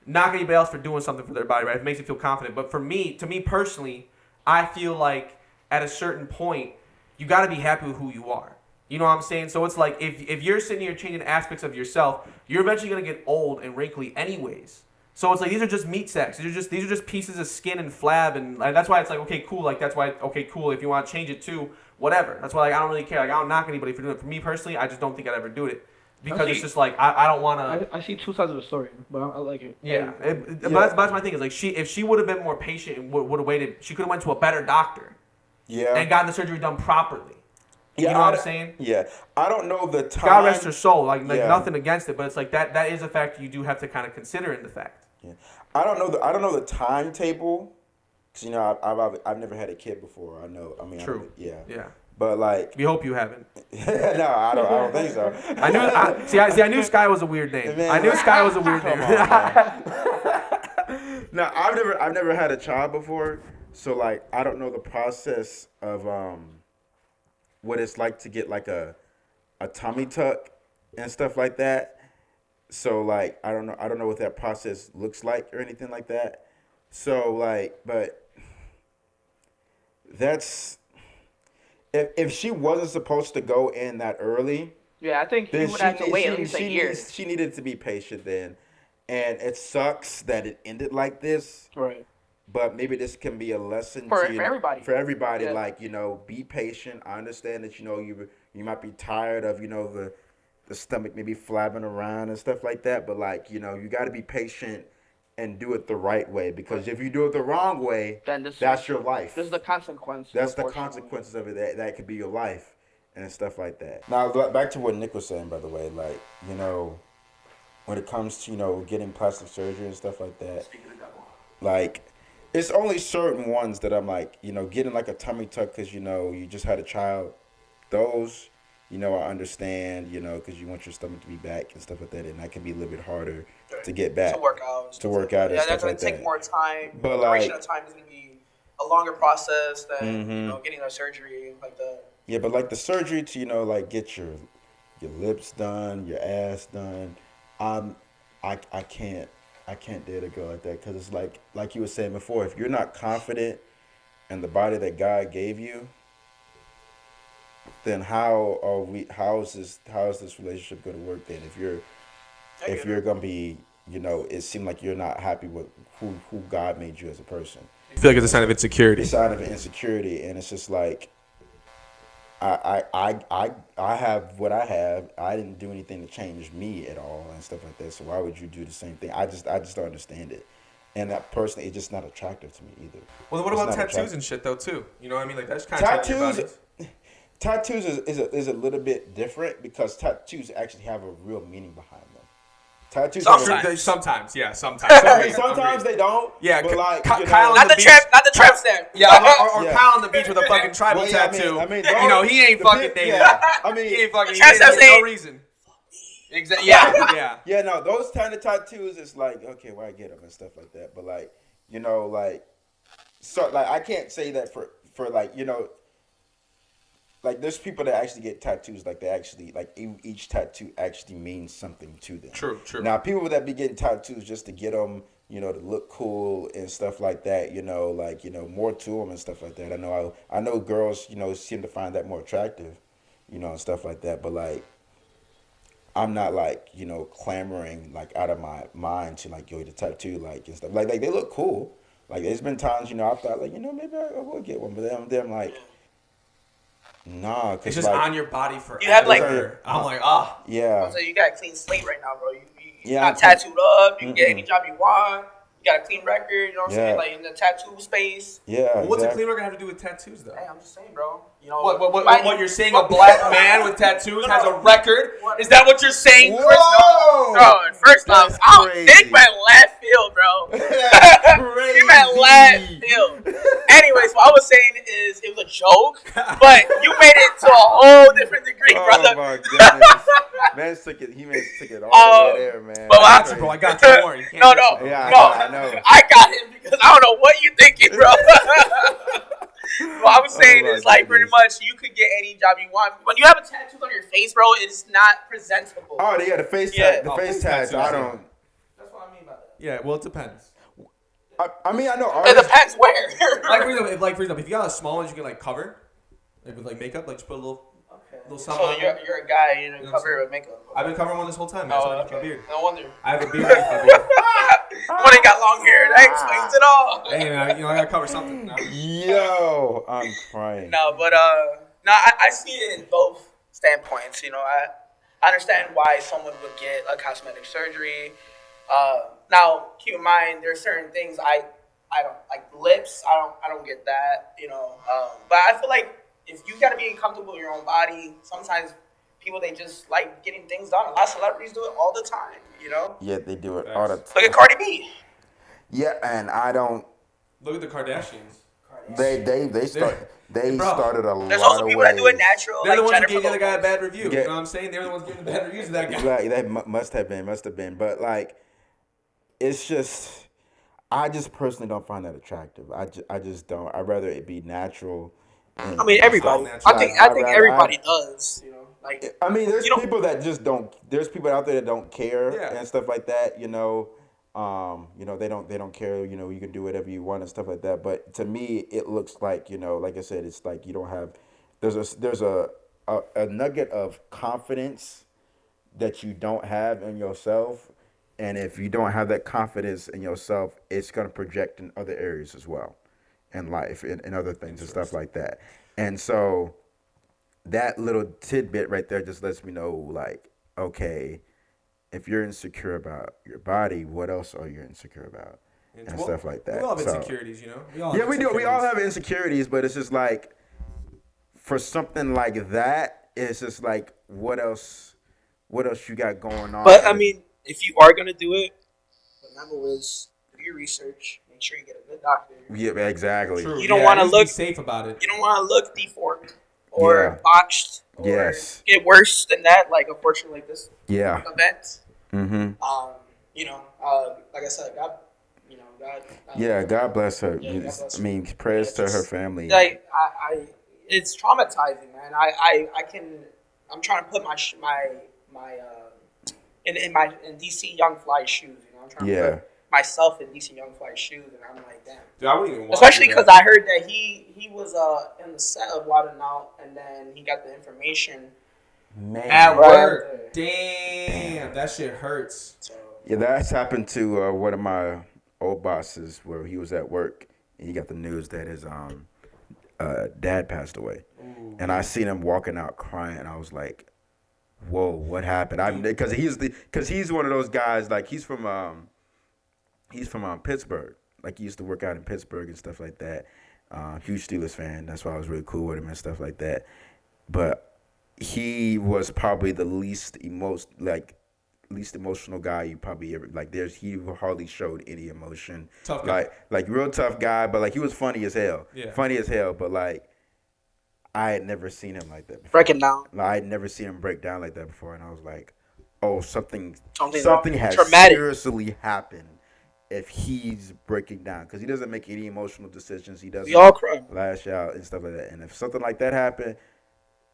knock anybody else for doing something for their body, right? It makes me feel confident, but to me personally, I feel like at a certain point, you got to be happy with who you are. You know what I'm saying? So it's like if you're sitting here changing aspects of yourself, you're eventually gonna get old and wrinkly anyways. So it's like these are just meat sacks. These are just pieces of skin and flab, and that's why it's like okay, cool. Like that's why okay, cool. If you want to change it to whatever, that's why like I don't really care. Like I don't knock anybody for doing it. For me personally, I just don't think I'd ever do it. because it's just like I don't want to. I see two sides of the story, but I like it. Yeah, but that's my thing. Is like if she would have been more patient and would have waited, she could have went to a better doctor. Yeah. And gotten the surgery done properly. Yeah, you know what I'm saying? Yeah, I don't know the time. God rest her soul. Like nothing against it, but it's like that is a factor you do have to kind of consider in the fact. Yeah, I don't know the timetable, because I've never had a kid before. True. Yeah. But like, we hope you haven't. No, I don't think so. I knew Sky was a weird name. Man, I knew Sky was a weird name. No, I've never had a child before, so like I don't know the process of what it's like to get like a tummy tuck and stuff like that. So like I don't know what that process looks like or anything like that. So like, but that's if she wasn't supposed to go in that early. Yeah, I think you would have to wait at least a year. She needed to be patient then, and it sucks that it ended like this. Right. But maybe this can be a lesson for to everybody. For everybody, yeah. Like be patient. I understand that you might be tired of the stomach maybe flapping around and stuff like that. But like you got to be patient and do it the right way, because if you do it the wrong way, then that's your life. This is the consequence. That's the consequences of it. That could be your life and stuff like that. Now back to what Nick was saying, by the way, like when it comes to getting plastic surgery and stuff like that, like. It's only certain ones that I'm like, getting like a tummy tuck because, you just had a child. Those, I understand, because you want your stomach to be back and stuff like that. And that can be a little bit harder to get back. To work out. And yeah, stuff that's going like to take more time. But duration of time is going to be a longer process than, getting a surgery like that. Yeah, but like the surgery to, like get your lips done, your ass done, I can't dare to go like that, because it's like you were saying before, if you're not confident in the body that God gave you, then how is this relationship going to work then? If you're going to be, it seemed like you're not happy with who God made you as a person. I feel like it's a sign of insecurity. It's a sign of insecurity, and it's just like, I have what I have. I didn't do anything to change me at all and stuff like that. So why would you do the same thing? I just don't understand it. And that personally, it's just not attractive to me either. Well, then what about tattoos and shit though too? You know what I mean? Like that's kind of tattoos is a little bit different, because tattoos actually have a real meaning behind them. Tattoos sometimes. Sometimes they don't. Yeah, but like Kyle not the tramp stamp. Yeah, or Kyle on the beach with a fucking tribal tattoo. I mean, he ain't fucking dating. Yeah, I mean, he ain't fucking. No reason. Exactly. Yeah. Yeah. No, those kind of tattoos, it's like, okay, well, I get them and stuff like that. But like, so like I can't say that for like like there's people that actually get tattoos, like they actually like each tattoo actually means something to them. True. Now people that be getting tattoos just to get them, to look cool and stuff like that, more to them and stuff like that. I know girls, seem to find that more attractive, and stuff like that. But like, I'm not like, clamoring like out of my mind to like go get a tattoo, like and stuff. Like they look cool. Like there's been times, I thought like, maybe I will get one, but then I'm like. Nah, it's just on your body forever. You have like, I'm like, yeah. So you got a clean slate right now, bro. You Yeah, not tattooed up. You can get any job you want. You got a clean record. You know what I'm saying? Like in the tattoo space. Yeah. Well, what's a clean record have to do with tattoos, though? Hey, I'm just saying, bro. What you're saying? A black man with tattoos has a record? Is that what you're saying, Chris? Whoa! No, first off, Nick went left field, bro. He went left field. Anyways, what I was saying is it was a joke, but you made it to a whole different degree, brother. Oh my goodness. He took it all the way there, man. But I got you more. No. Yeah, no. I know. I got him because I don't know what you're thinking, bro. What I was saying is like pretty much you could get any job you want. When you have a tattoo on your face, bro, it's not presentable. Oh, yeah, the face tat. The face tat. I don't. That's what I mean by that. Yeah, well, it depends. I mean, I know. It depends where. For example, if you got a small ones, you can like cover, like with like makeup, like just put a little something. So you're a guy, you know, cover it with makeup. I've been covering one this whole time, man. Oh, My beard. No wonder. I have a beard. When he got long hair, that explains it all. Hey man, I gotta cover something. Yo, I'm crying. No, but I see it in both standpoints. I I understand why someone would get a cosmetic surgery. Now, keep in mind, there are certain things I don't like. Lips, I don't get that, you know. But I feel like if you gotta be comfortable in your own body, sometimes people they just like getting things done. A lot of celebrities do it all the time, you know. Yeah, they do it all the time. Look at Cardi B. Yeah, and I don't. Look at the Kardashians. They started a lot of ways. There's also people that do it natural. They're the like ones who Jennifer gave the other guy a Lopez. bad review. You know what I'm saying? They're the ones giving the bad reviews to that guy. Like, that must have been. But like, it's just, I just personally don't find that attractive. I just don't. I'd rather it be natural. I mean, everybody. I think everybody does. You know, like. I mean, there's people that just don't. There's people out there that don't care and stuff like that. You know, they don't care. You know, you can do whatever you want and stuff like that. But to me, it looks like, you know, like I said, it's like you don't have. There's a nugget of confidence that you don't have in yourself, and if you don't have that confidence in yourself, it's gonna project in other areas as well, in life and other things and stuff like that. And so, that little tidbit right there just lets me know, like, okay, if you're insecure about your body, what else are you insecure about? And stuff like that. We all have insecurities, you know? We do. We all have insecurities, but it's just like, for something like that, it's just like, what else you got going on? But, I mean, if you are going to do it, remember is do your research. Make sure you get a good doctor. Yeah, exactly. True. You don't want to look... Be safe about it. You don't want to look deformed or botched or get worse than that, like, unfortunately, like this event. Mm-hmm. You know, like I said, God, you know, God. God bless her. Yeah, God bless I mean, prayers to her family. Like, it's traumatizing, man. I'm trying to put in DC Young Fly's shoes. You know, I'm trying to put myself in DC Young Fly's shoes, and I'm like, damn. Dude, I wouldn't even watch especially because I heard that he was in the set of Wild 'N Out, and then he got the information. Man. At work. Damn, that shit hurts. So, yeah, that's happened to one of my old bosses, where he was at work and he got the news that his dad passed away. Ooh. And I seen him walking out crying, and I was like, whoa, what happened? Because he's one of those guys, like, he's from Pittsburgh. Like, he used to work out in Pittsburgh and stuff like that. Huge Steelers fan. That's why I was really cool with him and stuff like that. But he was probably the least emotional guy you probably ever he hardly showed any emotion. Tough guy. Like real tough guy, but like he was funny as hell. Yeah. Funny as hell, but like I had never seen him like that before. Breaking down. Like, I had never seen him break down like that before, and I was like, oh, something has traumatic. seriously happened if he's breaking down, because he doesn't make any emotional decisions. He doesn't we all cry. lash out and stuff like that. And if something like that happened,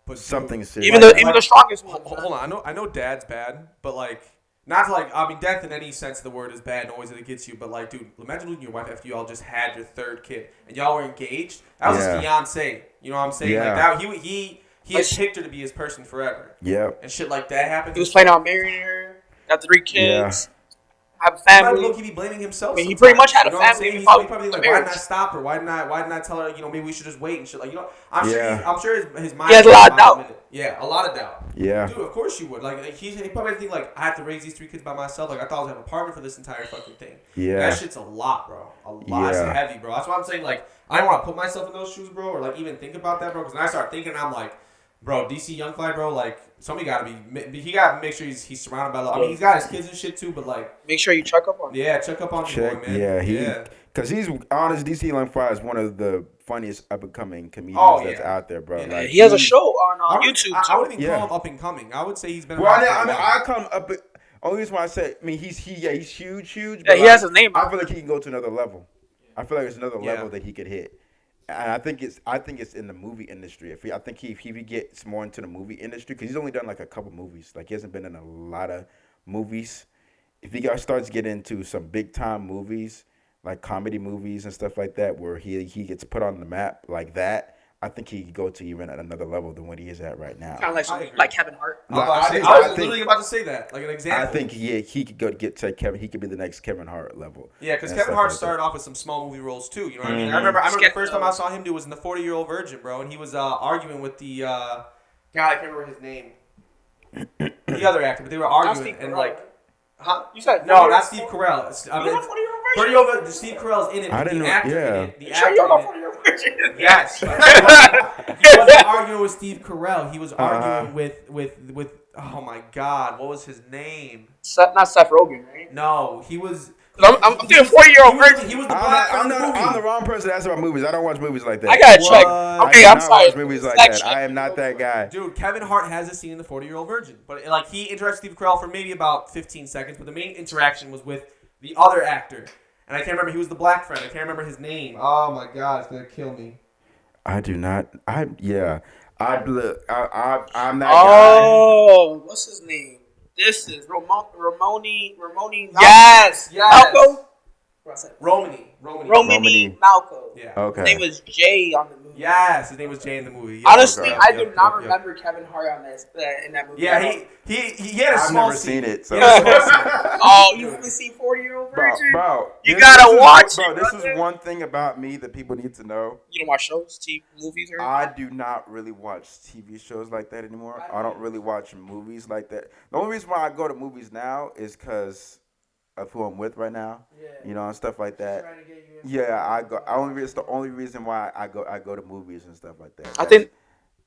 but something serious. Even the strongest one. Hold on, I know dad's bad, but like, not to like, I mean, death in any sense of the word is bad and always that it gets you, but like, dude, imagine losing your wife after you all just had your third kid and y'all were engaged. That was his fiance. You know what I'm saying? Yeah. Like that, he has picked her to be his person forever. Yep. And shit like that happens. He was planning on marrying her, got 3 kids. Have a He family. might be blaming himself. I mean, he pretty much had a He's family. probably like, why didn't I stop her? Why didn't I tell her? You know, maybe we should just wait and shit. Like, you know, I'm sure his mind. He has a lot of doubt. Yeah, a lot of doubt. Yeah. Dude, of course you would. Like, he probably think like, I have to raise these 3 kids by myself. Like, I thought I was having a partner for this entire fucking thing. Yeah. That shit's a lot, bro. A lot. It's heavy, bro. That's why I'm saying, like, I don't want to put myself in those shoes, bro, or like even think about that, bro. Because when I start thinking, I'm like, bro, DC Young Fly, bro, like, somebody got to be, he got to make sure he's surrounded by love. I mean, he's got his kids and shit too, but like, make sure you check up on him. Yeah, check up on your boy, man. Because he's honest, DC Young Fly is one of the funniest up and coming comedians that's out there, bro. Yeah. Like, he has a show on YouTube. I wouldn't even call him up and coming. I would say he's been. Well, I come up. Only reason why I say, I mean, he's huge. Yeah, but he has his name. I feel like he can go to another level. I feel like there's another level that he could hit. And I think it's in the movie industry. I think if he gets more into the movie industry, because he's only done like a couple movies. Like, he hasn't been in a lot of movies. If he starts to get into some big time movies, like comedy movies and stuff like that, where he gets put on the map like that, I think he could go to even at another level than what he is at right now. Kind of like Kevin Hart. I was literally about to say that, like an example. I think he could go get to Kevin. He could be the next Kevin Hart level. Yeah, because Kevin Hart started off with some small movie roles too. You know what I mean? I remember the first time I saw him do was in The 40-Year-Old Virgin, bro, and he was arguing with the God, I can't remember his name. the other actor, but they were arguing and like. Huh? You said no, not Steve Carell. I mean, 40-year-old version. Steve Carell's in it. I didn't the know. actor Yeah. in it. The sure actor you don't in know it. 40-year-old version? Yes. He wasn't arguing with Steve Carell. He was arguing with. Oh my God, what was his name? Not Seth Rogen, right? No, he was. I'm thinking 40-year-old version. He was the black I'm, in the movie. I'm the wrong person to ask about movies. I don't watch movies like that. I gotta check. Okay, I I'm do not sorry. watch movies like that. I am not that guy. Dude, Kevin Hart has a scene in the 40-year-old virgin, but like he interacts with Steve Carell for maybe about 15 seconds, but the main interaction was with the other actor, and I can't remember. He was the black friend. I can't remember his name. Oh my God, it's gonna kill me. I do not. I'm that guy. Oh, what's his name? This is Ramoni. Yes. Malco. Romany Malco. Yeah. Okay. His name was Jay on the movie. Yes, his name was Jay in the movie. Honestly, okay. I do not remember Kevin Hart on in that movie. Yeah, he had a I've small never scene. seen it. So. Oh, you haven't seen 40-year-old virgin? Bro, you gotta watch it. Bro, this brother. is one thing about me that people need to know. You don't watch shows, TV, movies, or I do not really watch TV shows like that anymore. I don't really watch movies like that. The only reason why I go to movies now is because of who I'm with right now. Yeah. You know, and stuff like that. Yeah, I go. It's the only reason why I go to movies and stuff like that. I think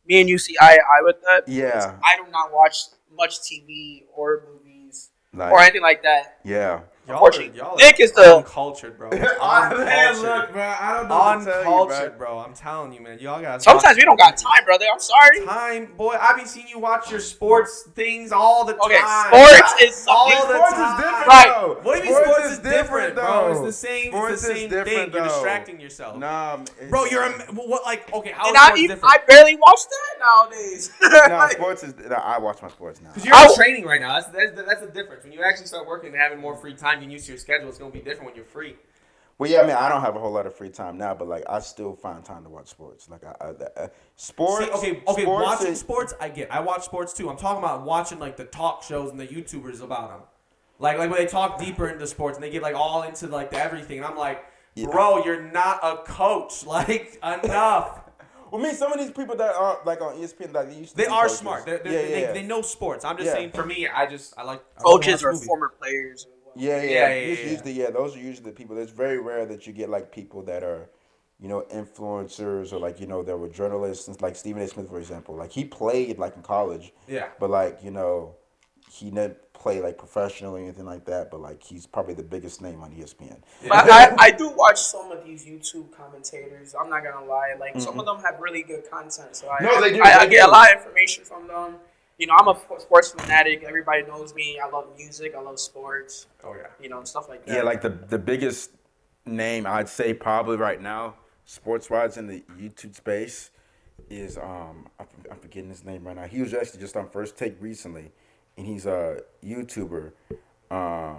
me and you see eye to eye with that. Yeah. I do not watch much TV or movies Like, or anything like that. Yeah. Y'all Nick is the uncultured, bro. Man, look, bro, I don't know what to tell you, Uncultured, bro. I'm telling you, man. Y'all got. Sometimes we don't got time, brother. I'm sorry. Time, boy. I be seeing you watch your sports things all the time. Okay, sports is all something. the Sports time. is different, Right. though. What do you mean sports is different, bro? though. It's the same. Sports It's the same is different, thing. You're though. distracting yourself. Nah, Bro, you're what? Like, okay, how is And sports different? I barely watch that nowadays. Nah, sports is. Nah, I watch my sports now. Because you're in training right now. That's the difference. When you actually start working and having more free time, getting used to your schedule, it's gonna be different when you're free. Well, yeah, I mean, I don't have a whole lot of free time now, but like, I still find time to watch sports. Like, sports. See, okay. Sports Watching is, sports, I get. I watch sports too. I'm talking about watching like the talk shows and the YouTubers about them. Like when they talk deeper into sports and they get like all into like the everything, and I'm like, bro, you're not a coach. Like enough. Well, I mean, some of these people that are like on ESPN, like they are smart. They know sports. I'm just saying, for me, I like coaches or former players. Usually, those are usually the people. It's very rare that you get like people that are, you know, influencers or like, you know, that were journalists, like Stephen A. Smith, for example. Like he played like in college. Yeah. But like, you know, he didn't play like professionally or anything like that. But like, he's probably the biggest name on ESPN. Yeah. But I do watch some of these YouTube commentators. I'm not gonna lie. Like some of them have really good content. So I get a lot of information from them. You know, I'm a sports fanatic. Everybody knows me. I love music. I love sports. Oh, yeah. You know, stuff like that. Yeah, like the biggest name I'd say probably right now, sports-wise in the YouTube space, is I'm forgetting his name right now. He was actually just on First Take recently, and he's a YouTuber. I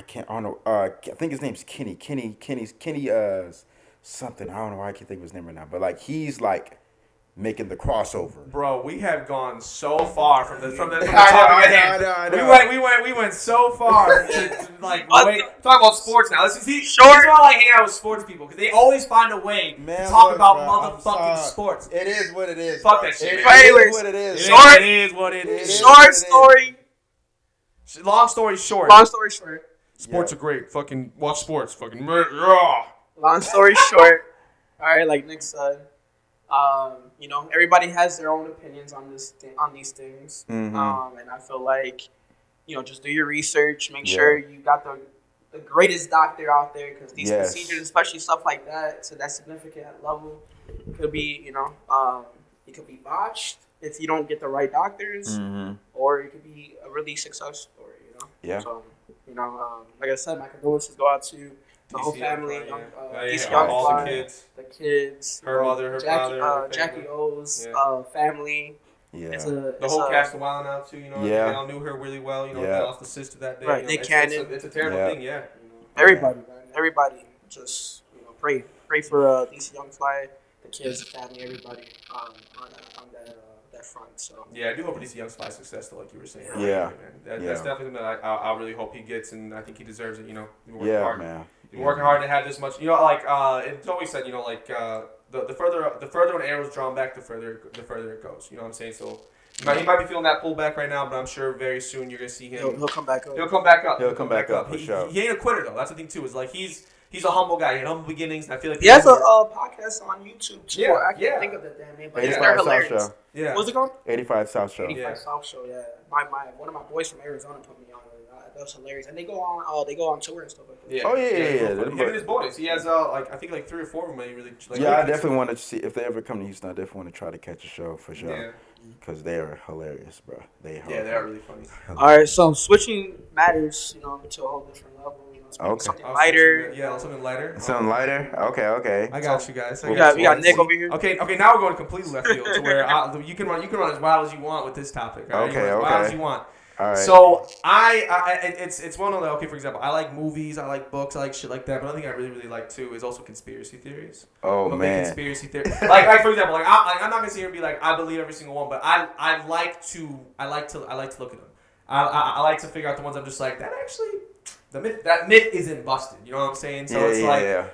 think his name's Kenny something. I don't know why I can't think of his name right now. But like he's like making the crossover. Bro, we have gone so far from the topic I know. We went so far to like talk about sports now. This is why I like hang out with sports people because they always find a way to talk about motherfucking sports. It is what it is. Fuck that shit. It is what it is. It is what it is. Short story. Long story short. Sports are great. Fucking watch sports. Fucking long story short. All right, like Nick said. You know, everybody has their own opinions on these things, and I feel like, you know, just do your research, make sure you got the greatest doctor out there, because these procedures, especially stuff like that, to that significant level, could be, you know, it could be botched if you don't get the right doctors, or it could be a really success story, you know. Yeah. So, you know, like I said, my condolences go out to the whole family, all the kids, her mother, her father, Jackie O's family. Yeah. The whole cast of Wild Out too. You know, they all knew her really well. You know, they lost the sister that day. Right, you know, Nick Cannon. It's a terrible thing. Yeah. Everybody, man. Everybody, just pray for these young fly, the kids, the family, everybody on that front. So yeah, I do hope DC Young's fly success, though, like you were saying. Yeah. Man. That's definitely something that I really hope he gets, and I think he deserves it. You know, man. You're working hard to have this much. You know, like it's always said. You know, like the further an arrow is drawn back, the further it goes. You know what I'm saying? So Now, he might be feeling that pullback right now, but I'm sure very soon you're gonna see him. He'll come back up. He'll come back up. He'll come back up for sure. He ain't a quitter though. That's the thing too. Is like he's a humble guy. He had humble beginnings. And I feel like he has a podcast on YouTube too. Yeah, I can't think of the damn name, but they're 85 South hilarious. Show. Yeah. What's it called? 85 South Show. 85 South Show. Yeah, one of my boys from Arizona put me on. That was hilarious, and they go on tour and stuff like that. Yeah. Oh yeah. Him and his boys. He has I think like 3 or 4 of them. He really like. Yeah, I definitely want to see if they ever come to Houston. I definitely want to try to catch a show for sure. Yeah. Because they are hilarious, bro. They are really funny. All right, so switching matters, to a whole different level. Something lighter. Yeah, something lighter. Something lighter. Okay. I got you guys. We got Nick over here. Okay. Now we're going completely left field to where you can run as wild as you want with this topic. Right? Okay. As wild as you want. All right. So it's one of the for example, I like movies, I like books, I like shit like that. But another thing I really like too is also conspiracy theories. Oh man. Conspiracy theories. like for example, I'm not gonna sit here and be like I believe every single one, but I like to look at them. I like to figure out the ones I'm just like that actually. That myth isn't busted, you know what I'm saying? So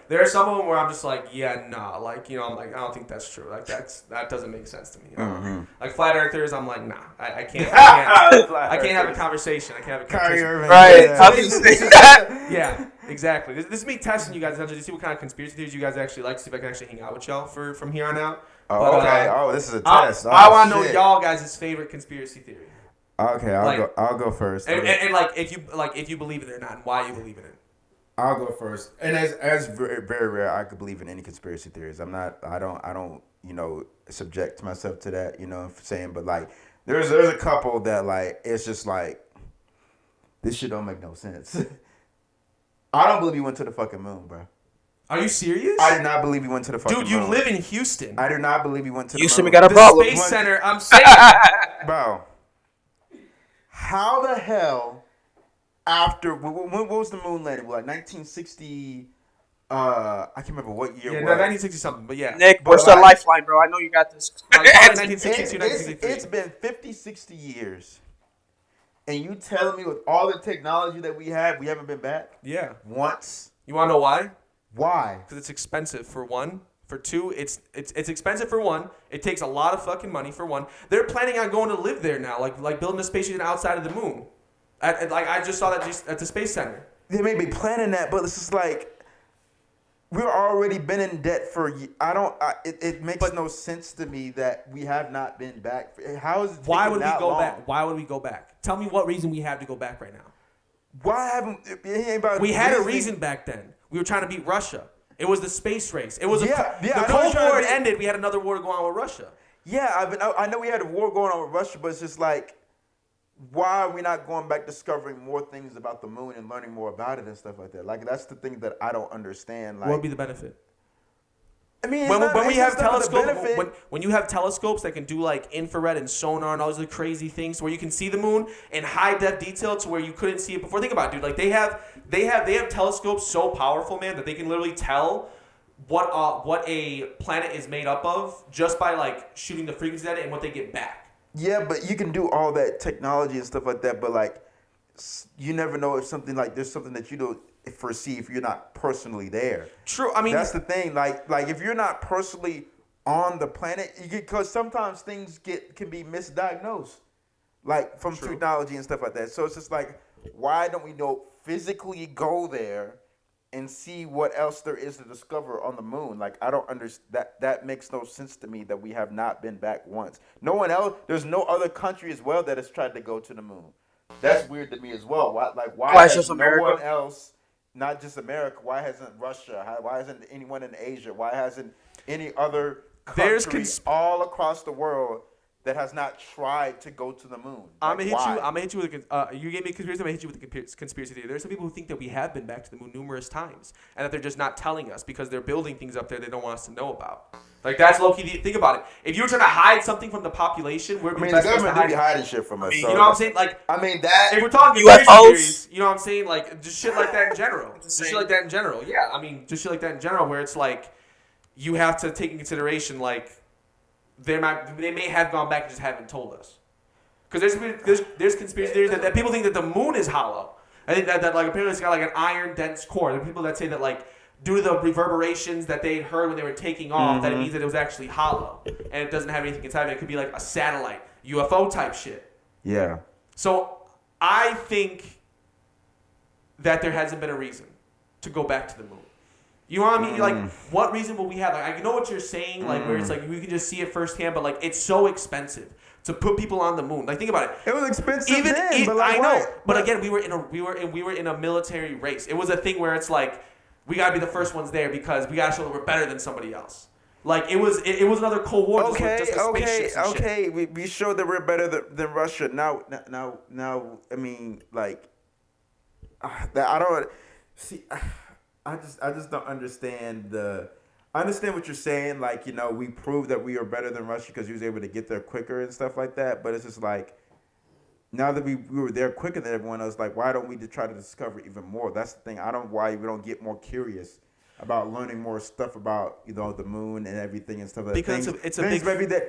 there are some of them where I'm just like, I'm like, I don't think that's true. Like that doesn't make sense to me. You know? Mm-hmm. Like flat earthers, I'm like, nah, I can't have a conversation. I can't have a conversation. Right. Yeah, exactly. This is me testing you guys to see what kind of conspiracy theories you guys actually like. See if I can actually hang out with y'all from here on out. Oh, okay. This is a test. I want to know y'all guys' favorite conspiracy theory. Okay, I'll go first. And like if you believe in it or not, and why you believe in it. I'll go first. And as very, very rare, I could believe in any conspiracy theories. I don't subject myself to that, you know what I'm saying? But like there's a couple that like it's just like this shit don't make no sense. I don't believe he went to the fucking moon, bro. Are you serious? I do not believe he went to the fucking moon. Dude, you live in Houston. I do not believe he went to the moon. Houston, we got a problem. The Space Center, I'm saying. Bro. How the hell, after, when was the moon landing? Like 1960, I can't remember what year it was. 1960 something, but yeah. Nick, what's the lifeline, bro? I know you got this. 1962, 1963. It's been 50, 60 years. And you telling me with all the technology that we have, we haven't been back? Yeah. Once? You want to know why? Why? Because it's expensive, for one. For two, it's expensive for one. It takes a lot of fucking money for one. They're planning on going to live there now, like building a space station outside of the moon. I just saw that just at the Space Center. They may be planning that, but it's just like we're already been in debt for. It makes no sense to me that we have not been back. How is it? Why would we go back? Why would we go back? Tell me what reason we have to go back right now. Why haven't we had a reason back then? We were trying to beat Russia. It was the space race. It was the I Cold War had ended. We had another war going on with Russia. Yeah, I know we had a war going on with Russia, but it's just like, why are we not going back discovering more things about the moon and learning more about it and stuff like that? Like, that's the thing that I don't understand. Like, what would be the benefit? I mean, when we have telescopes, when you have telescopes that can do like infrared and sonar and all those crazy things, where you can see the moon in high def detail to where you couldn't see it before. Think about it, dude. Like they have telescopes so powerful, man, that they can literally tell what a planet is made up of just by like shooting the frequencies at it and what they get back. Yeah, but you can do all that technology and stuff like that, but like you never know if something like there's something that you don't foresee if you're not personally there. True. I mean, that's the thing. Like if you're not personally on the planet, because sometimes things can be misdiagnosed, like from technology and stuff like that. So it's just like, why don't we physically go there and see what else there is to discover on the moon? Like, I don't understand. That makes no sense to me that we have not been back once. No one else. There's no other country as well that has tried to go to the moon. That's weird to me as well. Why has no one else? Not just America. Why hasn't Russia? Why hasn't anyone in Asia? Why hasn't any other country all across the world that has not tried to go to the moon? I'm gonna hit you with you gave me a conspiracy. I'm gonna hit you with the conspiracy theory. There are some people who think that we have been back to the moon numerous times, and that they're just not telling us because they're building things up there they don't want us to know about. Like that's low key. Think about it. If you were trying to hide something from the population, the government do be hiding shit from us. You know what I'm saying? Like, if we're talking UFOs, theories, you know what I'm saying? Like, just shit like that in general. Just shit like that in general. Yeah, I mean, just shit like that in general, where it's like you have to take in consideration like they may have gone back and just haven't told us. Because there's conspiracy theories that people think that the moon is hollow. I think that like apparently it's got like an iron dense core. There are people that say that like due to the reverberations that they heard when they were taking off, that it means that it was actually hollow and it doesn't have anything inside of it. It could be like a satellite, UFO type shit. Yeah. So I think that there hasn't been a reason to go back to the moon. You know what I mean? Like, what reason will we have? Like, I know what you're saying, like, where it's like we can just see it firsthand, but like, it's so expensive to put people on the moon. Like, think about it. It was expensive then, but like, I know, but again, we were in a military race. It was a thing where it's like we gotta be the first ones there because we gotta show that we're better than somebody else. Like, it was another Cold War. Okay. We showed that we're better than Russia. Now, I mean, like, that I don't see. I just don't understand I understand what you're saying. Like, you know, we proved that we are better than Russia because we was able to get there quicker and stuff like that. But it's just like, now that we were there quicker than everyone else, like, why don't we try to discover even more? That's the thing. Why we don't get more curious about learning more stuff about, you know, the moon and everything and stuff like that. Because it's a big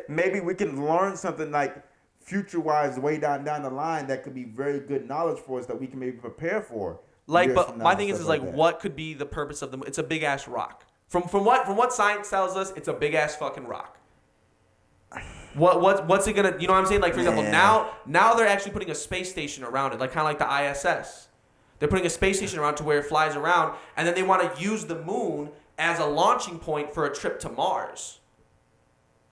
maybe we can learn something like future wise way down the line that could be very good knowledge for us that we can maybe prepare for. Like, but my thing is like what could be the purpose of the moon? It's a big ass rock. From what science tells us, it's a big ass fucking rock. What's it gonna? You know what I'm saying? Like, for example, now they're actually putting a space station around it, like kind of like the ISS. They're putting a space station around to where it flies around, and then they want to use the moon as a launching point for a trip to Mars.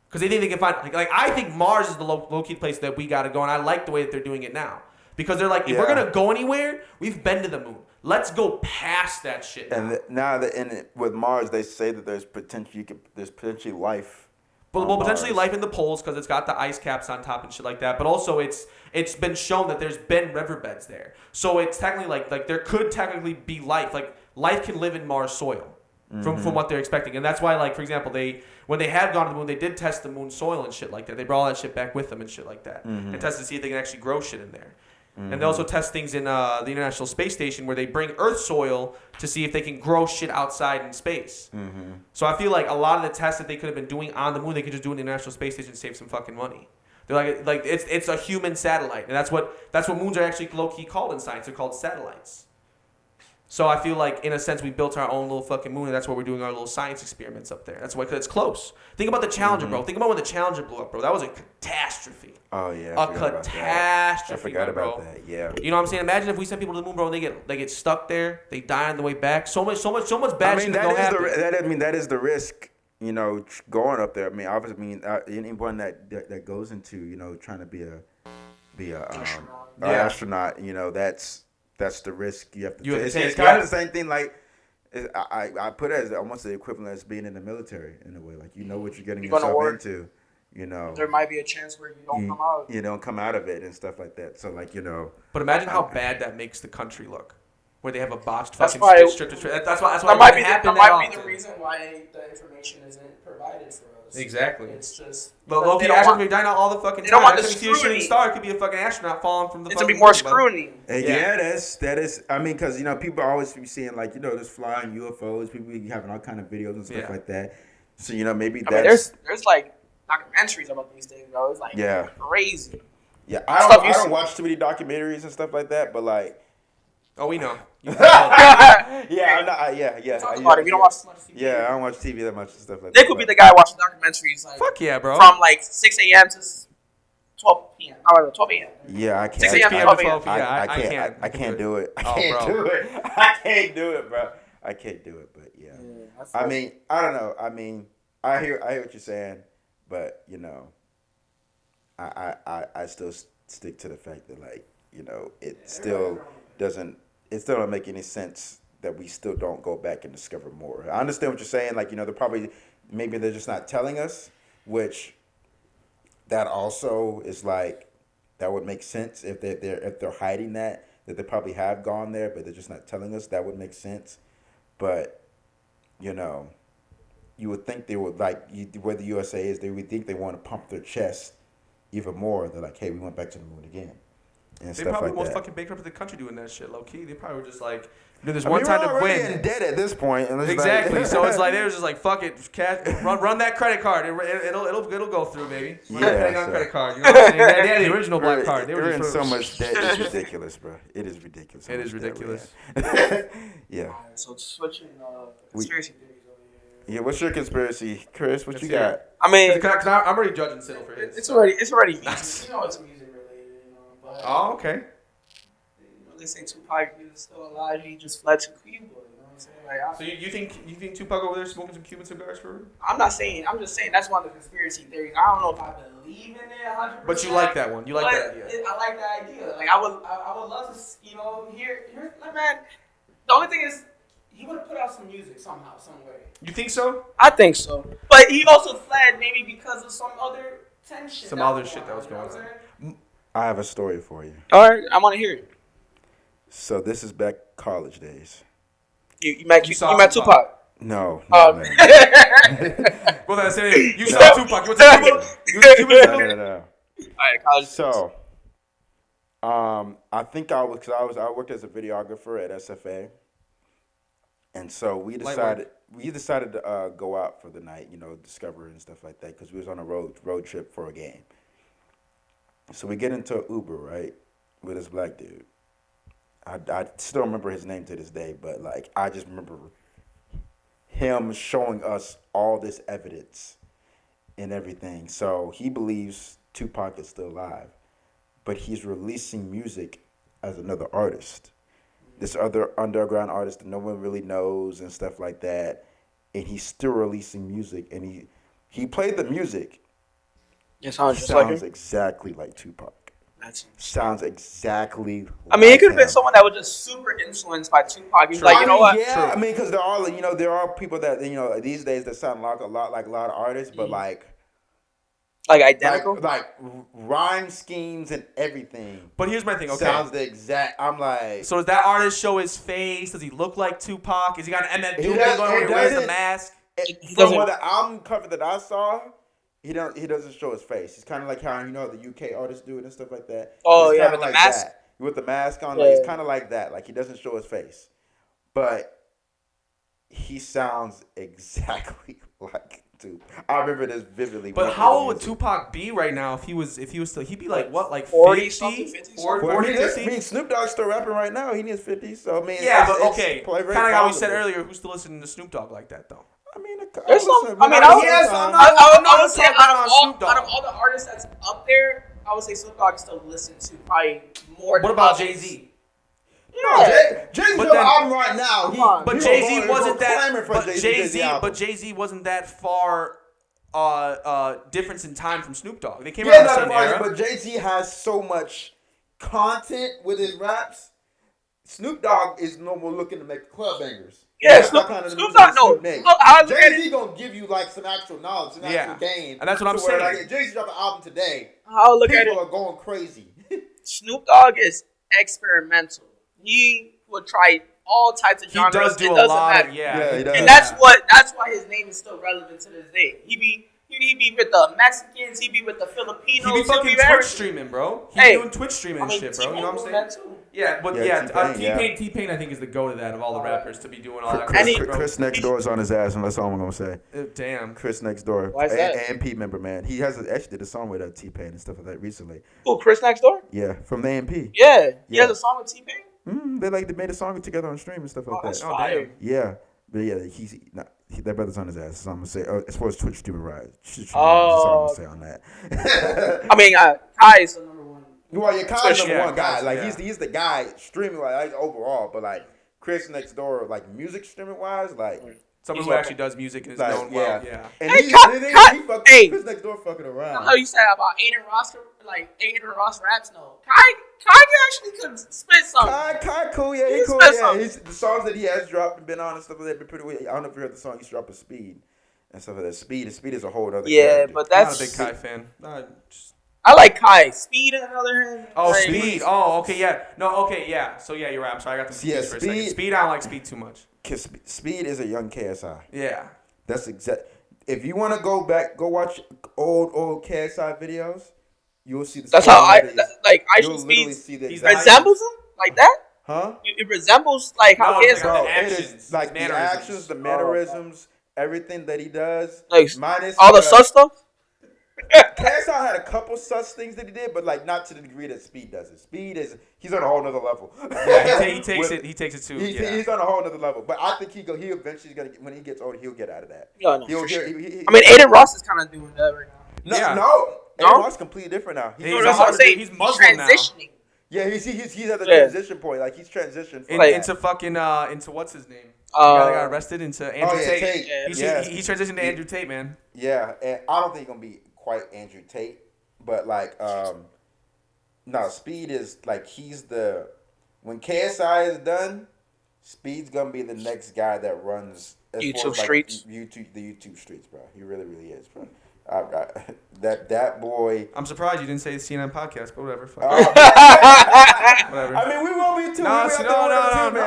Because they think they can find like I think Mars is the low key place that we got to go, and I like the way that they're doing it now. Because they're like, if we're gonna go anywhere, we've been to the moon. Let's go past that shit. And now that with Mars, they say that there's potentially life. Well, potentially life in the poles because it's got the ice caps on top and shit like that. But also, it's been shown that there's been riverbeds there. So it's technically like there could technically be life. Like, life can live in Mars soil from what they're expecting. And that's why, like, for example, when they had gone to the moon, they did test the moon soil and shit like that. They brought all that shit back with them and shit like that, and tested to see if they can actually grow shit in there. And they also test things in the International Space Station where they bring Earth soil to see if they can grow shit outside in space. So I feel like a lot of the tests that they could have been doing on the moon, they could just do in the International Space Station and save some fucking money. They're like it's a human satellite, and that's what moons are actually low key called in science. They're called satellites. So I feel like, in a sense, we built our own little fucking moon, and that's why we're doing our little science experiments up there. That's why, because it's close. Think about the Challenger, bro. Think about when the Challenger blew up, bro. That was a catastrophe. Oh yeah, a catastrophe. I forgot about that. Yeah. You know what I'm saying? Imagine if we send people to the moon, bro, and they get stuck there. They die on the way back. So much bad shit gonna happen. That is the risk. You know, going up there. I mean, obviously, anyone that goes into, you know, trying to be a astronaut. You know, that's the risk you have to take. It's kind of the same thing. Like, I put it as almost the equivalent as being in the military in a way. Like, you know what you're getting yourself into. You know, there might be a chance where you don't come out. You don't come out of it and stuff like that. So, like, you know. But imagine how bad that makes the country look, where they have a botched fucking strip. That's why that might be the reason why the information isn't provided for us. Exactly. It's just. But low-key astronauts are dying out all the fucking time. They don't want the scrutiny. See a shooting star, it could be a fucking astronaut falling from the fucking. It's gonna be more scrutiny. Yeah, that is. I mean, because, you know, people always be seeing, like, you know, there's flying UFOs. People be having all kind of videos and stuff like that. So, you know, maybe that's. There's like documentaries about these things, bro. It's like crazy. Yeah, I don't watch too many documentaries and stuff like that, but like. Oh, we know. I'm not. Talk about it. We don't watch too much TV. Yeah, I don't watch TV that much and stuff like that. They could be the guy watching documentaries. Like, fuck yeah, bro. From like 6 a.m. to 12 p.m. Or 12 a.m. Yeah, I can't. 6 a.m. to 12 a.m. I can't do it. I can't do it, bro. I can't do it, but yeah. I mean, I don't know. I mean, I hear what you're saying, but, you know, I still stick to the fact that, like, you know, it still don't make any sense that we still don't go back and discover more. I understand what you're saying. Like, you know, maybe they're just not telling us, which that also is like, that would make sense if they're hiding that they probably have gone there, but they're just not telling us. That would make sense. But, you know, you would think they would, like, where the USA is, they would think they want to pump their chest even more. They're like, hey, we went back to the moon again. and They stuff probably like almost that. fucking bankrupted the country doing that shit, low key. They probably were just like, there's I one mean, time we're to already win. in debt at this point. And it's Exactly. Like, So it's like they were just like, fuck it, run that credit card. It'll go through, baby. Run that credit card. You know what I'm saying? They had the original black card. They were in just so much debt. It's ridiculous, bro. It is ridiculous. It is ridiculous. Yeah. Alright, so switching conspiracy theories over here. Yeah. What's your conspiracy, Chris? What you got? I mean, Cause I'm already judging Siddle for his. it's already music. You know, it's music related. You know, but Oh, okay. you know, they say Tupac is still alive. He just fled to Cuba. You know what I'm saying? Like, So you think Tupac over there smoking some Cuban cigars for real? I'm not saying. I'm just saying that's one of the conspiracy theories. I don't know if I believe in it 100%. But you like that one. You like that idea. I like that idea. Like I would love to, you know, hear. Like, man, the only thing is, he would have put out some music somehow, some way. You think so? I think so. But he also fled maybe because of some other tension. Some other shit that was going on. I have a story for you. All right, I want to hear it. So this is back college days. You met saw Tupac. No. Oh, no. Well, that's it. You saw Tupac. You went to Cuba? You went to Cuba? No. All right, college. So, I think I worked as a videographer at SFA, and so we decided to go out for the night, you know, discover and stuff like that, because we was on a road trip for a game. So we get into an Uber, right, with this black dude. I still remember his name to this day, but like I just remember him showing us all this evidence and everything. So he believes Tupac is still alive, but he's releasing music as another artist. This other underground artist that no one really knows and stuff like that. And he's still releasing music, and he played the music. It sounds just sounds like him. exactly like Tupac. That's Sounds exactly. I mean, it could have been him. someone that was just super influenced by Tupac. He's like, you know what? Yeah, I mean, because there are people that these days that sound like a lot of artists, but like identical. like rhyme schemes and everything. But here's my thing, okay? Sounds the exact. I'm like. So does that artist show his face? Does he look like Tupac? Is he got an MF He Doom does- going where he he wears the doesn't- mask? From what the album cover that I saw, he doesn't show his face. He's kind of like how the UK artists do it and stuff like that. Oh, It's yeah, kinda with the like mask? that. With the mask on, Yeah. like, it's kind of like that. Like he doesn't show his face, but he sounds exactly like Tupac. I remember this vividly. But how old would Tupac be right now if he was still? He'd be like what, like 40 50? something, 50 40, Well, 50? I mean, Snoop Dogg's still rapping right now. He needs 50, so I mean, Yeah, it's but okay. very Kind of like how we said possible. earlier, who's still listening to Snoop Dogg like that though? I mean, There's some. I mean, I I would- yes, I'm not- I would say talking out about of all Snoop Dogg. out of all the artists that's up there, I would say Snoop Dogg still listen to probably more. What than about others. Jay-Z? Yeah. Jay-Z's But on the then- album right now. But he Jay-Z was wasn't that. clamoring for But Jay-Z album. But Jay-Z wasn't that far. Difference in time from Snoop Dogg. They came Yeah, out in the not same funny, era. but Jay-Z has so much content with his raps. Snoop Dogg is no more looking to make club bangers. Yeah, That's Snoop the kind of Dogg. music No, Snoop makes. look, I look at Jay-Z it. gonna give you like some actual knowledge, some actual game. And that's what I'm to where, saying. Like, if Jay-Z drop an album today, I'll look at people it. are going crazy. Snoop Dogg is experimental. He would try all types of He genres. does do it a doesn't lot matter. of Yeah, he does. And that's why his name is still relevant to this day. He be with the Mexicans. He be with the Filipinos. He be fucking with Twitch everything. streaming, bro. He Hey, doing Twitch streaming and shit, bro. You know what I'm saying? That too. Yeah, but Yeah, T-Pain, T-Pain, I think is the go to that of all the rappers to be doing all that. Chris, kind of he- shit, bro. Chris next door is on his ass, and that's all I'm gonna say. Damn. Chris next door, Why is that? AMP member, man. He actually did a song with T-Pain and stuff like that recently. Oh, Chris Next Door? Yeah, from the AMP. Yeah. He Yeah. has a song with T-Pain? They made a song together on stream and stuff like Oh, that's that. fire. Yeah, but yeah, that brother's on his ass. So I'm gonna say, as far as Twitch streaming rise, that's all Oh. I'm gonna say on that. I mean, Kai is the number one. Well, yeah, Kyle's Twitch, number one guy. Kyle's- Like yeah. he's the guy streaming like overall, but like Chris next door, like music streaming wise, like. Someone He's who okay. actually does music and is Like, known well. yeah. Yeah. And Hey, he fucking, hey. Chris next door fucking around. How you said about Aiden Ross raps? No. Kai actually could spit something. Kai cool, yeah, he He's cool, spit yeah. something. The songs that he has dropped and been on and stuff like that been pretty weird. I don't know if you heard the song he's dropping Speed and stuff like that. Speed is a whole other Yeah, character. but I'm not that's. a big Kai fan. I like Kai. Speed, on the other hand. Oh, like, Speed. Oh, okay, yeah. No, okay, yeah. So yeah, you're right. I'm sorry, I got them Yeah, confused for a second. Speed- Speed, I don't like Speed too much. 'Cause Speed is a young KSI. Yeah. That's exact. If you want to go back, go watch old KSI videos. you'll see the. That's how I You'll Ice literally Speed see that. resembles him like that. Huh? It resembles like how it's KSI. like Bro, actions, it is like the mannerisms. actions, the mannerisms, everything that he does. Like Minus all the sus stuff. KSI had a couple sus things that he did, but like not to the degree that Speed does it. He's on a whole nother level. Yeah, he takes it. He takes it too. He's on a whole nother level. But I think he eventually gonna get, when he gets older, he'll get out of that. Yeah, no, He'll for sure. I mean, Aiden Ross is kind of doing that right now. No. Aiden Ross completely different now. That's what I'm saying. He's Muslim now. transitioning. Yeah, he's at the transition point. Like he's transitioned from into fucking into what's his name? The guy that got arrested into Andrew Tate. He's transitioned to Andrew Tate, man. Yeah, and I don't think he's gonna be quite Andrew Tate, but like no, Speed is like when KSI is done, Speed's gonna be the next guy that runs YouTube streets. The YouTube streets, bro. He really, really is, bro. That boy. I'm surprised you didn't say the CNN podcast, but whatever. Whatever. I mean, we will be too. No,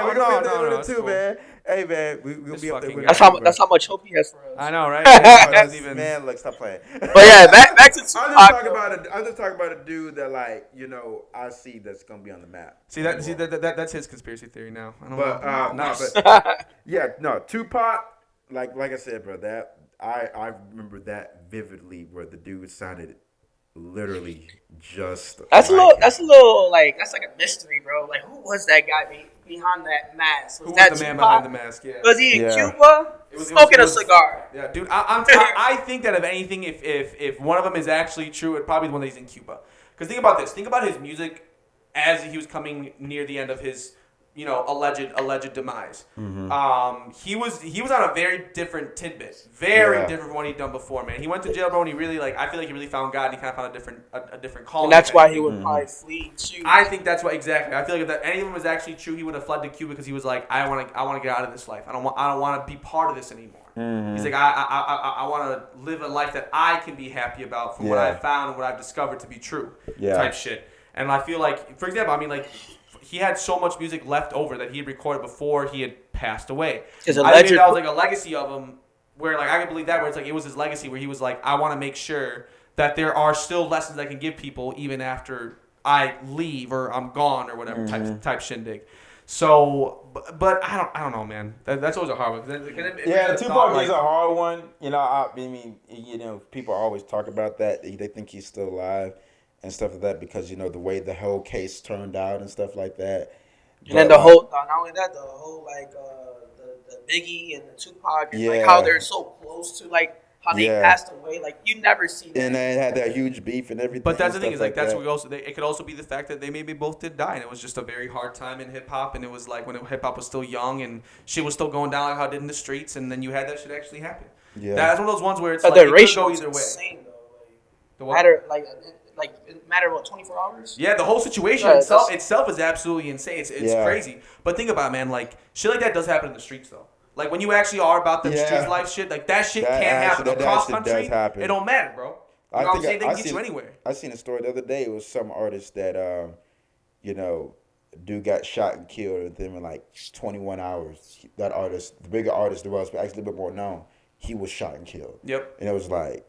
We're gonna be too, man. Hey, man, we'll be up there. That's how much hope he has for us. I know, right? Man, look, stop playing. But yeah, back to Tupac. I'm just talking about a dude that, like, you know, I see that's gonna be on the map. That's his conspiracy theory now. I don't know. Tupac, like I said, bro, that I remember that vividly, where the dude sounded literally just. That's a little like that's like a mystery, bro. Like, who was that guy behind that mask? Who was the man behind the mask? Yeah. Was he in Cuba? Smoking a cigar. Yeah, dude. I think that if anything, if one of them is actually true, it'd probably be the one that he's in Cuba. Because think about this. Think about his music as he was coming near the end of his, alleged demise. Mm-hmm. He was on a very different tidbit, different from what he'd done before, man. He went to jail, bro, and he really I feel like he really found God, and he kind of found a different calling. And that's why he would probably flee to. I think that's why exactly. I feel like if any of them was actually true, he would have fled to Cuba because he was like, I want to get out of this life. I don't want to be part of this anymore. Mm-hmm. He's like, I want to live a life that I can be happy about from what I've found and what I've discovered to be true. Type shit. And I feel like, for example, he had so much music left over that he had recorded before he had passed away. I think that was like a legacy of him, where like I can believe that, where it's like it was his legacy, where he was like, I want to make sure that there are still lessons I can give people even after I leave or I'm gone or whatever type shindig. So, but I don't know, man. That's always a hard one. Tupac is a hard one. I mean, people always talk about that. They think he's still alive and stuff like that because, the way the whole case turned out and stuff like that. And then not only that, the whole, like, the Biggie and the Tupac, and, like, how they're so close to, like, how they passed away. Like, you never see that. And they had that huge beef and everything. But that's the thing, is, like, that's what we also, it could also be the fact that they maybe both did die, and it was just a very hard time in hip-hop, and it was, like, when hip-hop was still young, and shit was still going down like how it did in the streets, and then you had that shit actually happen. Yeah. That's one of those ones where it's, like, it could go either way. Insane, though. Like, matter what, 24 hours? Yeah, the whole situation itself is absolutely insane. It's crazy. But think about it, man, like shit like that does happen in the streets though. Like when you actually are about the street life shit, like that shit can't happen across country. It don't matter, bro. You know what I'm saying? They can get you anywhere. I seen a story the other day. It was some artist that dude got shot and killed within like 21 hours. That artist, the bigger artist there was, but actually a bit more known, he was shot and killed. Yep. And it was like,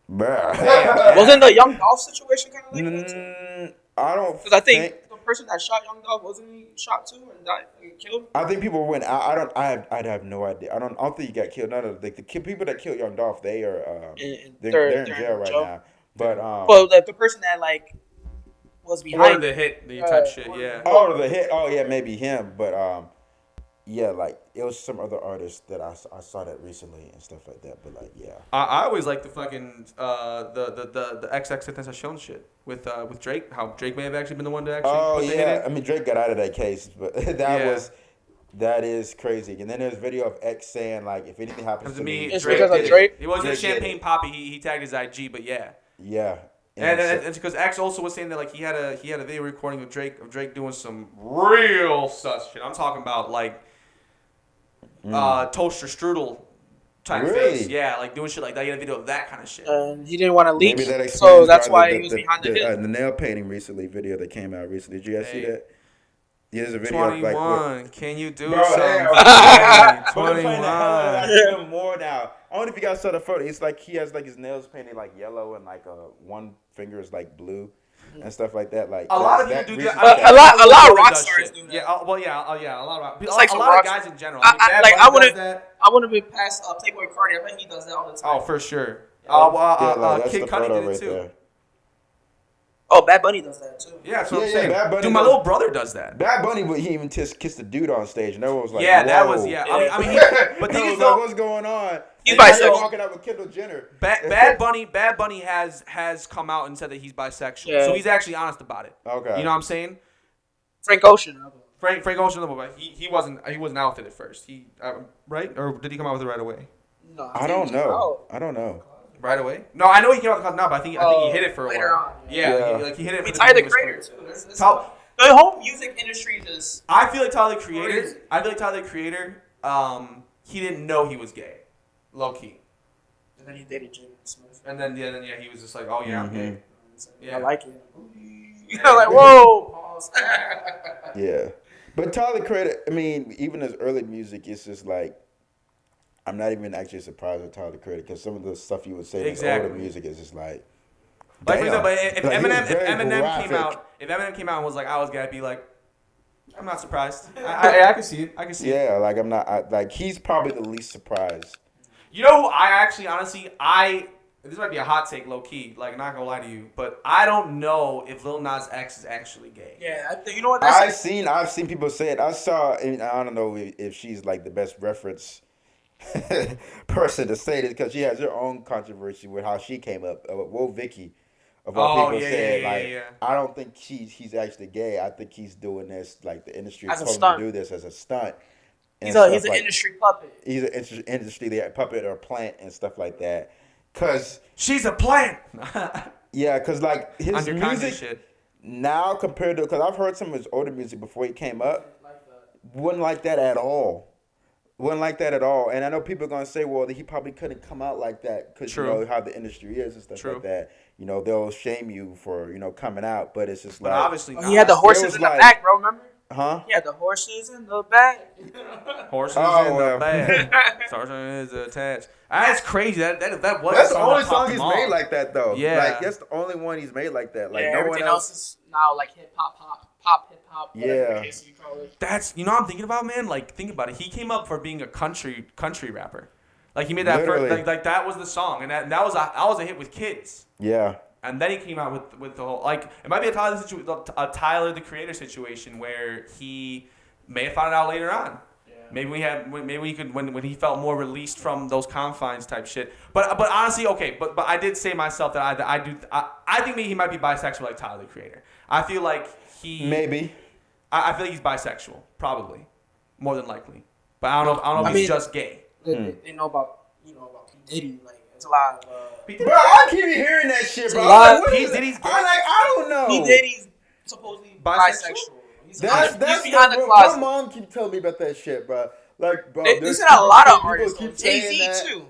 bruh. Wasn't the Young Dolph situation kind of like that? I don't. Because I think the person that shot Young Dolph, wasn't he shot too and died and killed? I think people went. I'd have no idea. I don't think he got killed. None of the people that killed Young Dolph, they are they're in jail right now. But the person that like was behind the hit, the type shit, yeah. The hit. Oh yeah, maybe him. But yeah, like it was some other artists that I saw that recently and stuff like that. But like, yeah, I always like the fucking the XXXTentacion shit with Drake. How Drake may have actually been the one to actually. Put the hit in. I mean Drake got out of that case, but that is crazy. And then there's a video of X saying like, if anything happens to me, it's because of Drake. It wasn't Champagne Poppy. He tagged his IG, but yeah. Yeah. And it's because X also was saying that like he had a video recording of Drake doing some real sus shit. I'm talking about like toaster strudel type face. Yeah, like doing shit like that. He had a video of that kind of shit. He didn't want to leak, so that's why he was behind the hit. The nail painting video that came out recently. Did you guys see that? Yeah, there's a video of like 21. Can you do bro, something? hey, 21. Even more now. I don't know if you guys saw the photo. It's like he has like his nails painted like yellow and like one finger is like blue and stuff like that. Like A lot of you do that. A lot of rock stars do that. Yeah, a lot of It's like a some lot of rock guys in general. I wouldn't. I want to be past Playboy Cardi. I bet he does that all the time. Oh, for sure. that's Kid the Cudi photo did it right too. there. Oh, Bad Bunny does that too. Yeah, that's what I'm Yeah, saying. Bad Bunny Dude, my does- little brother does that. Bad Bunny, he even kissed the dude on stage, and everyone was like, Yeah, that whoa. was yeah. Yeah. I mean, but thing Everyone is was like, though, what's going on? He's And bisexual. walking out with Kendall Jenner. Bad Bunny has come out and said that he's bisexual. Yeah. So he's actually honest about it. Okay. You know what I'm saying? Frank Ocean. Frank Ocean, but he wasn't out with it at first. He right, or did he come out with it right away? No, I don't know. Right away? No, I know he came out with the now, but I think he hit it for a later while. on, Yeah, yeah. he hit it. I mean, for Tyler the newest Creator first. too. Tyler- The whole music industry just. I feel like Tyler the Creator. Crazy. I feel like Tyler the Creator. He didn't know he was gay, low key. And then he dated Jaden Smith. And then he was just like, oh yeah, I'm gay. Yeah. I like it. I'm like, whoa. Pause. Yeah. But Tyler Creator, I mean, even his early music, it's just like, I'm not even actually surprised with Tyler Creator because some of the stuff you would say in his older music is just like. Like for damn. example, if Like, he was Eminem very came out and was like, I was gay, I'd be like, I'm not surprised. I can see it. I can see it. Yeah, like I'm not. Like he's probably the least surprised. You know who I actually, honestly, this might be a hot take, low key, like not gonna lie to you, but I don't know if Lil Nas X is actually gay. Yeah, you know what? I've seen people say it. I saw, and I don't know if she's like the best reference person to say this because she has her own controversy with how she came up. Whoa, Vicky, of all people said, I don't think he's actually gay. I think he's doing this like the industry As a told him stunt. to do this as a stunt. He's an industry puppet. He's an industry puppet or plant and stuff like that. Cause she's a plant. yeah, cause like his Undercover music shit. now compared to, cause I've heard some of his older music before he came up, wasn't like that at all. Wasn't like that at all. And I know people are gonna say, well, he probably couldn't come out like that because you know how the industry is and stuff like that. You know, they'll shame you for coming out, but it's just But like obviously, he had the horses in the back, bro. Remember? Huh? He had the horses in the back. Horses in the back. Sergeant is attached. That's crazy. That was. That's the only song he's made like that, though. Yeah, like that's the only one he's made like that. Like no everything one else is now like hip hop. Yeah. You call it. That's what I'm thinking about, man. Like think about it. He came up for being a country rapper. Like he made that Literally. first, like that was the song, and that was a hit with kids. Yeah. And then he came out with the whole, like, it might be a Tyler the Creator situation where he may have found it out later on. Yeah. Maybe he could when he felt more released from those confines type shit. But honestly, okay. But I did say myself that I think maybe he might be bisexual like Tyler the Creator. I feel like Maybe. I feel like he's bisexual, probably, more than likely. But I don't know if he's just gay. They know about P Diddy. Like it's a lot of. Bro, I keep hearing that shit, bro. P. Diddy's gay. I don't know. P Diddy's supposedly bisexual. He's That's behind the bro, closet. my mom keep telling me about that shit, bro. Like, bro, They there's said a lot of people artists. keep Jay saying Z that. too.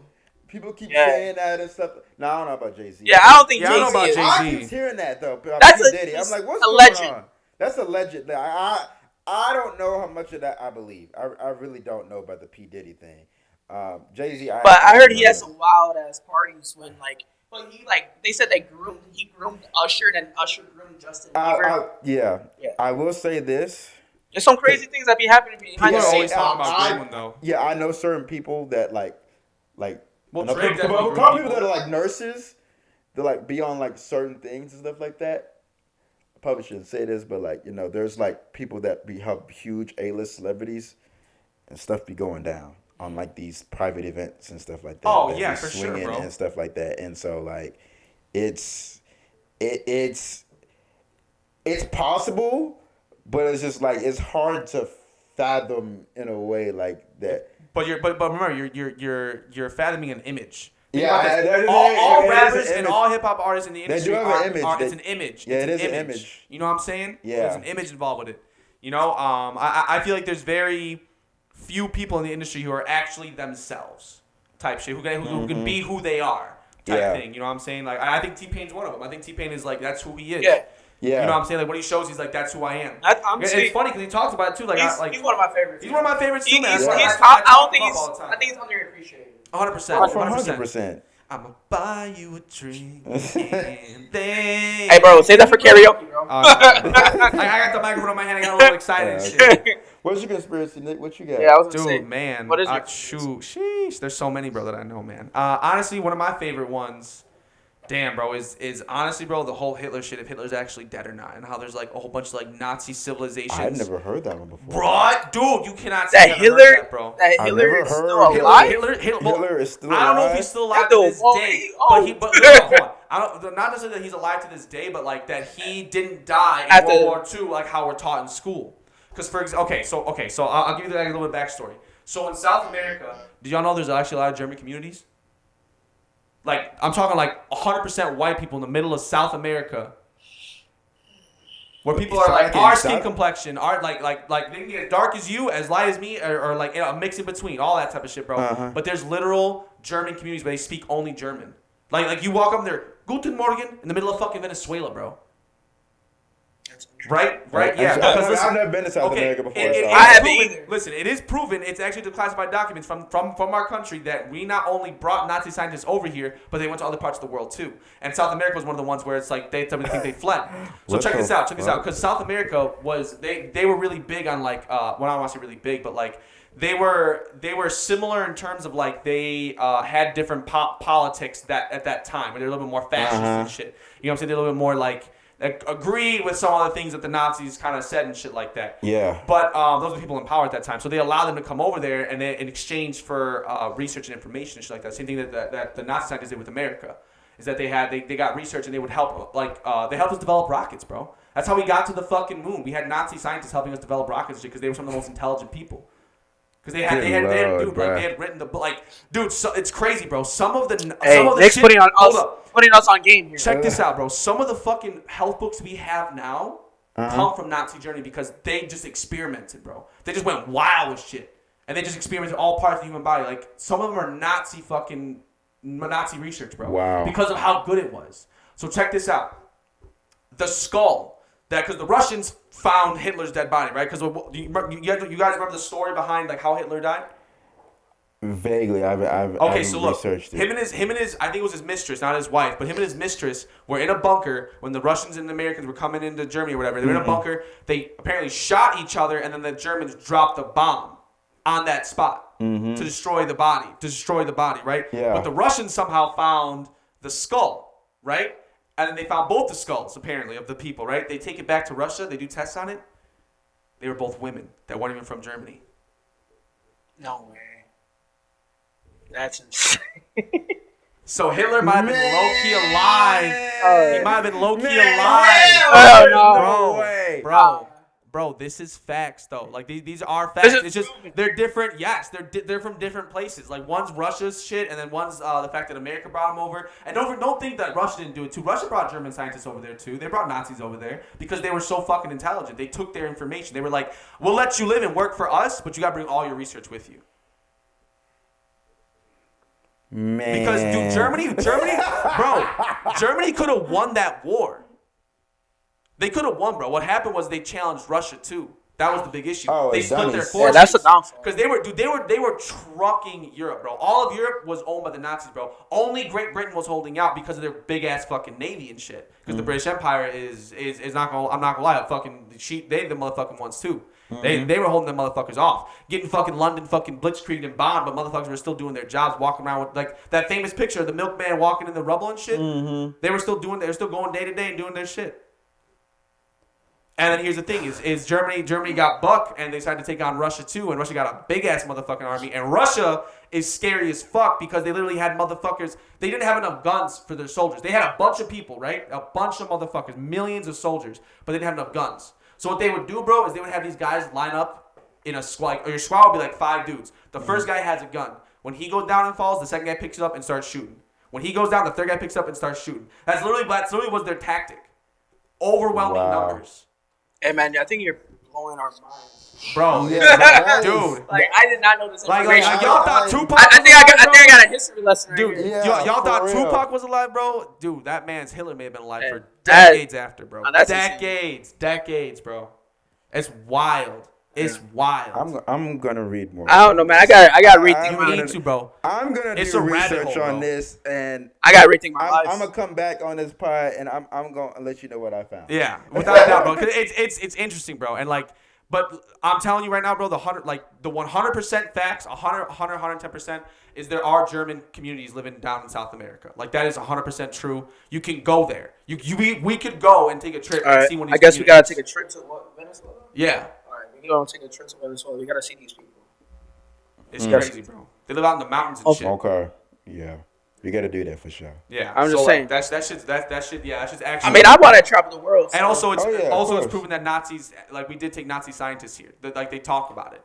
People keep saying that and stuff. No, I don't know about Jay Z. Yeah, I don't think Yeah, I don't know Jay Z. about is. Jay-Z. I keep hearing that though. That's P. Diddy. I'm like, what's a going legend. on? That's a legend. I don't know how much of that I believe. I really don't know about the P. Diddy thing. Jay Z. But I heard he had some wild ass parties when they said he groomed Usher and then Usher groomed Justin Bieber. Yeah. I will say this. There's some crazy things that be happening behind the People scenes. always talk about grooming though. Yeah, I know certain people that like Well, I know Drake people definitely that are like nurses. They like be on like certain things and stuff like that. I probably shouldn't say this, but like there's like people that have huge A-list celebrities and stuff be going down on like these private events and stuff like that. Oh, that yeah, be for sure, swinging bro. and stuff like that. And so like it's possible, but it's just like it's hard to fathom in a way like that. But remember, you're fathoming an image. Think Yeah, about this. that is all it is rappers an and image. all hip hop artists in the They industry do have an image. it's an image. Yeah, It's it is an image. You know what I'm saying? Yeah. There's an image involved with it. I feel like there's very few people in the industry who are actually themselves type shit, who can be who they are type thing. You know what I'm saying? Like I think T-Pain's one of them. I think T-Pain is like that's who he is. Yeah. Yeah. You know what I'm saying? Like when he shows, he's like, "That's who I am." It's saying, funny because he talks about it too. Like, he's one of my favorites. He's one of my favorites too, man. I don't think I think he's underappreciated. 100%. 100%. I'ma buy you a drink and then... Hey, bro, say that for karaoke, bro. I got the microphone in my hand. I got a little excited and shit. What's your conspiracy, Nick? What you got? Yeah, I was gonna say, man. What is your sheesh. There's so many, bro, that I know, man. Honestly, one of my favorite ones... Damn, bro, is honestly, bro, the whole Hitler shit, if Hitler's actually dead or not, and how there's like a whole bunch of like Nazi civilizations. I've never heard that one before. Bro, dude, you cannot say that Hitler, bro. That Hitler is still alive? Hitler is still alive? I don't know if he's still alive to this day, but hold on. Not necessarily that he's alive to this day, but like that he didn't die in World War II, like how we're taught in school. Because for example, so I'll give you a little bit of backstory. So in South America, did y'all know there's actually a lot of German communities? Like, I'm talking like 100% white people in the middle of South America. Where people are like our skin complexion, are like they can get as dark as you, as light as me, or like a mix in between, all that type of shit, bro. Uh-huh. But there's literal German communities where they speak only German. Like you walk up there, Guten Morgen, in the middle of fucking Venezuela, bro. Right, yeah. I've never been to South America before. I haven't either. Listen, it is proven. It's actually declassified documents from our country that we not only brought Nazi scientists over here, but they went to other parts of the world too. And South America was one of the ones where it's like they think they fled. So check this out, because South America was they were really big on like well, I don't want to say really big, but like they were similar in terms of like they had different politics that at that time, where they're a little bit more fascist and shit. You know what I'm saying? They're a little bit more like. Agree with some of the things that the Nazis kind of said and shit like that. Yeah. But those were people in power at that time, so they allowed them to come over there and they, in exchange for research and information and shit like that. Same thing that the Nazi scientists did with America, is that they got research and they would help they helped us develop rockets, bro. That's how we got to the fucking moon. We had Nazi scientists helping us develop rockets because they were some of the most intelligent people. Because they had written the book. Like, dude, so, it's crazy, bro. Some of the Nick's shit, putting us on game here. Check this out, bro. Some of the fucking health books we have now come from Nazi Germany because they just experimented, bro. They just went wild with shit. And they just experimented all parts of the human body. Like, some of them are Nazi research, bro. Wow. Because of how good it was. So check this out. The skull. Because the Russians found Hitler's dead body, right? Because you guys remember the story behind like how Hitler died? Vaguely, I've researched it. Him and his I think it was his mistress, not his wife, but him and his mistress were in a bunker when the Russians and the Americans were coming into Germany or whatever. They were in a bunker. They apparently shot each other, and then the Germans dropped a bomb on that spot to destroy the body. Right? Yeah. But the Russians somehow found the skull, right? And then they found both the skulls, apparently, of the people, right? They take it back to Russia. They do tests on it. They were both women that weren't even from Germany. No way. That's insane. So Hitler might have been low-key alive. He might have been low-key alive. Oh, no. Bro, this is facts, though. Like, these are facts. It's just, they're different. Yes, they're from different places. Like, one's Russia's shit, and then one's the fact that America brought them over. And don't think that Russia didn't do it, too. Russia brought German scientists over there, too. They brought Nazis over there because they were so fucking intelligent. They took their information. They were like, we'll let you live and work for us, but you got to bring all your research with you. Man. Because, dude, Germany could have won that war. They could have won, bro. What happened was they challenged Russia too. That was the big issue. They split their forces. Yeah, that's the downfall. Because they were trucking Europe, bro. All of Europe was owned by the Nazis, bro. Only Great Britain was holding out because of their big ass fucking navy and shit. Because the British Empire is not gonna. I'm not gonna lie. They the motherfucking ones too. They were holding them motherfuckers off, getting fucking London fucking blitzkrieged and bombed, but motherfuckers were still doing their jobs, walking around with like that famous picture of the milkman walking in the rubble and shit. They were still going day to day and doing their shit. And then here's the thing: is Germany got buck, and they decided to take on Russia too, and Russia got a big ass motherfucking army, and Russia is scary as fuck because they literally had motherfuckers. They didn't have enough guns for their soldiers. They had a bunch of people, right? A bunch of motherfuckers, millions of soldiers, but they didn't have enough guns. So what they would do, bro, is they would have these guys line up in a squad, or your squad would be like 5 dudes. The first guy has a gun. When he goes down and falls, the second guy picks it up and starts shooting. When he goes down, the third guy picks it up and starts shooting. That's literally was their tactic. Overwhelming numbers. Hey man, I think you're blowing our minds. Bro, Yeah, dude. Like I did not know this Like information. y'all thought Tupac. I think I got a history lesson right Dude, here. Yeah, y'all thought for real. Tupac was alive, bro? Dude, that man's Hitler may have been alive for That- decades after, bro. that's Decades, bro. It's wild. It's wild. I'm gonna read more. I don't know, man. I got to rethink I'm my You gonna- need to, bro. I'm gonna It's do a rabbit research hole, on bro. this, and I got to rethink my life. I'm gonna come back on this pod, and I'm gonna let you know what I found. Yeah, without a doubt, bro. 'Cause it's interesting, bro. And like, but I'm telling you right now, bro, the 100% facts, 110% is there are German communities living down in South America. Like that is 100% true. You can go there. We could go and take a trip and see one of these. I guess we got to take a trip to what, Venezuela? Yeah, All right, we going to take a trip to Venezuela. We got to see these people. it's crazy, bro. They live out in the mountains and shit. Okay. Yeah. You got to do that for sure. Yeah, I'm just saying. That shit. Yeah, that shit's actually. I mean, I want to travel the world. So. And also, it's Oh, yeah, of it's course. proven that Nazis, like we did take Nazi scientists here. Like they talk about it.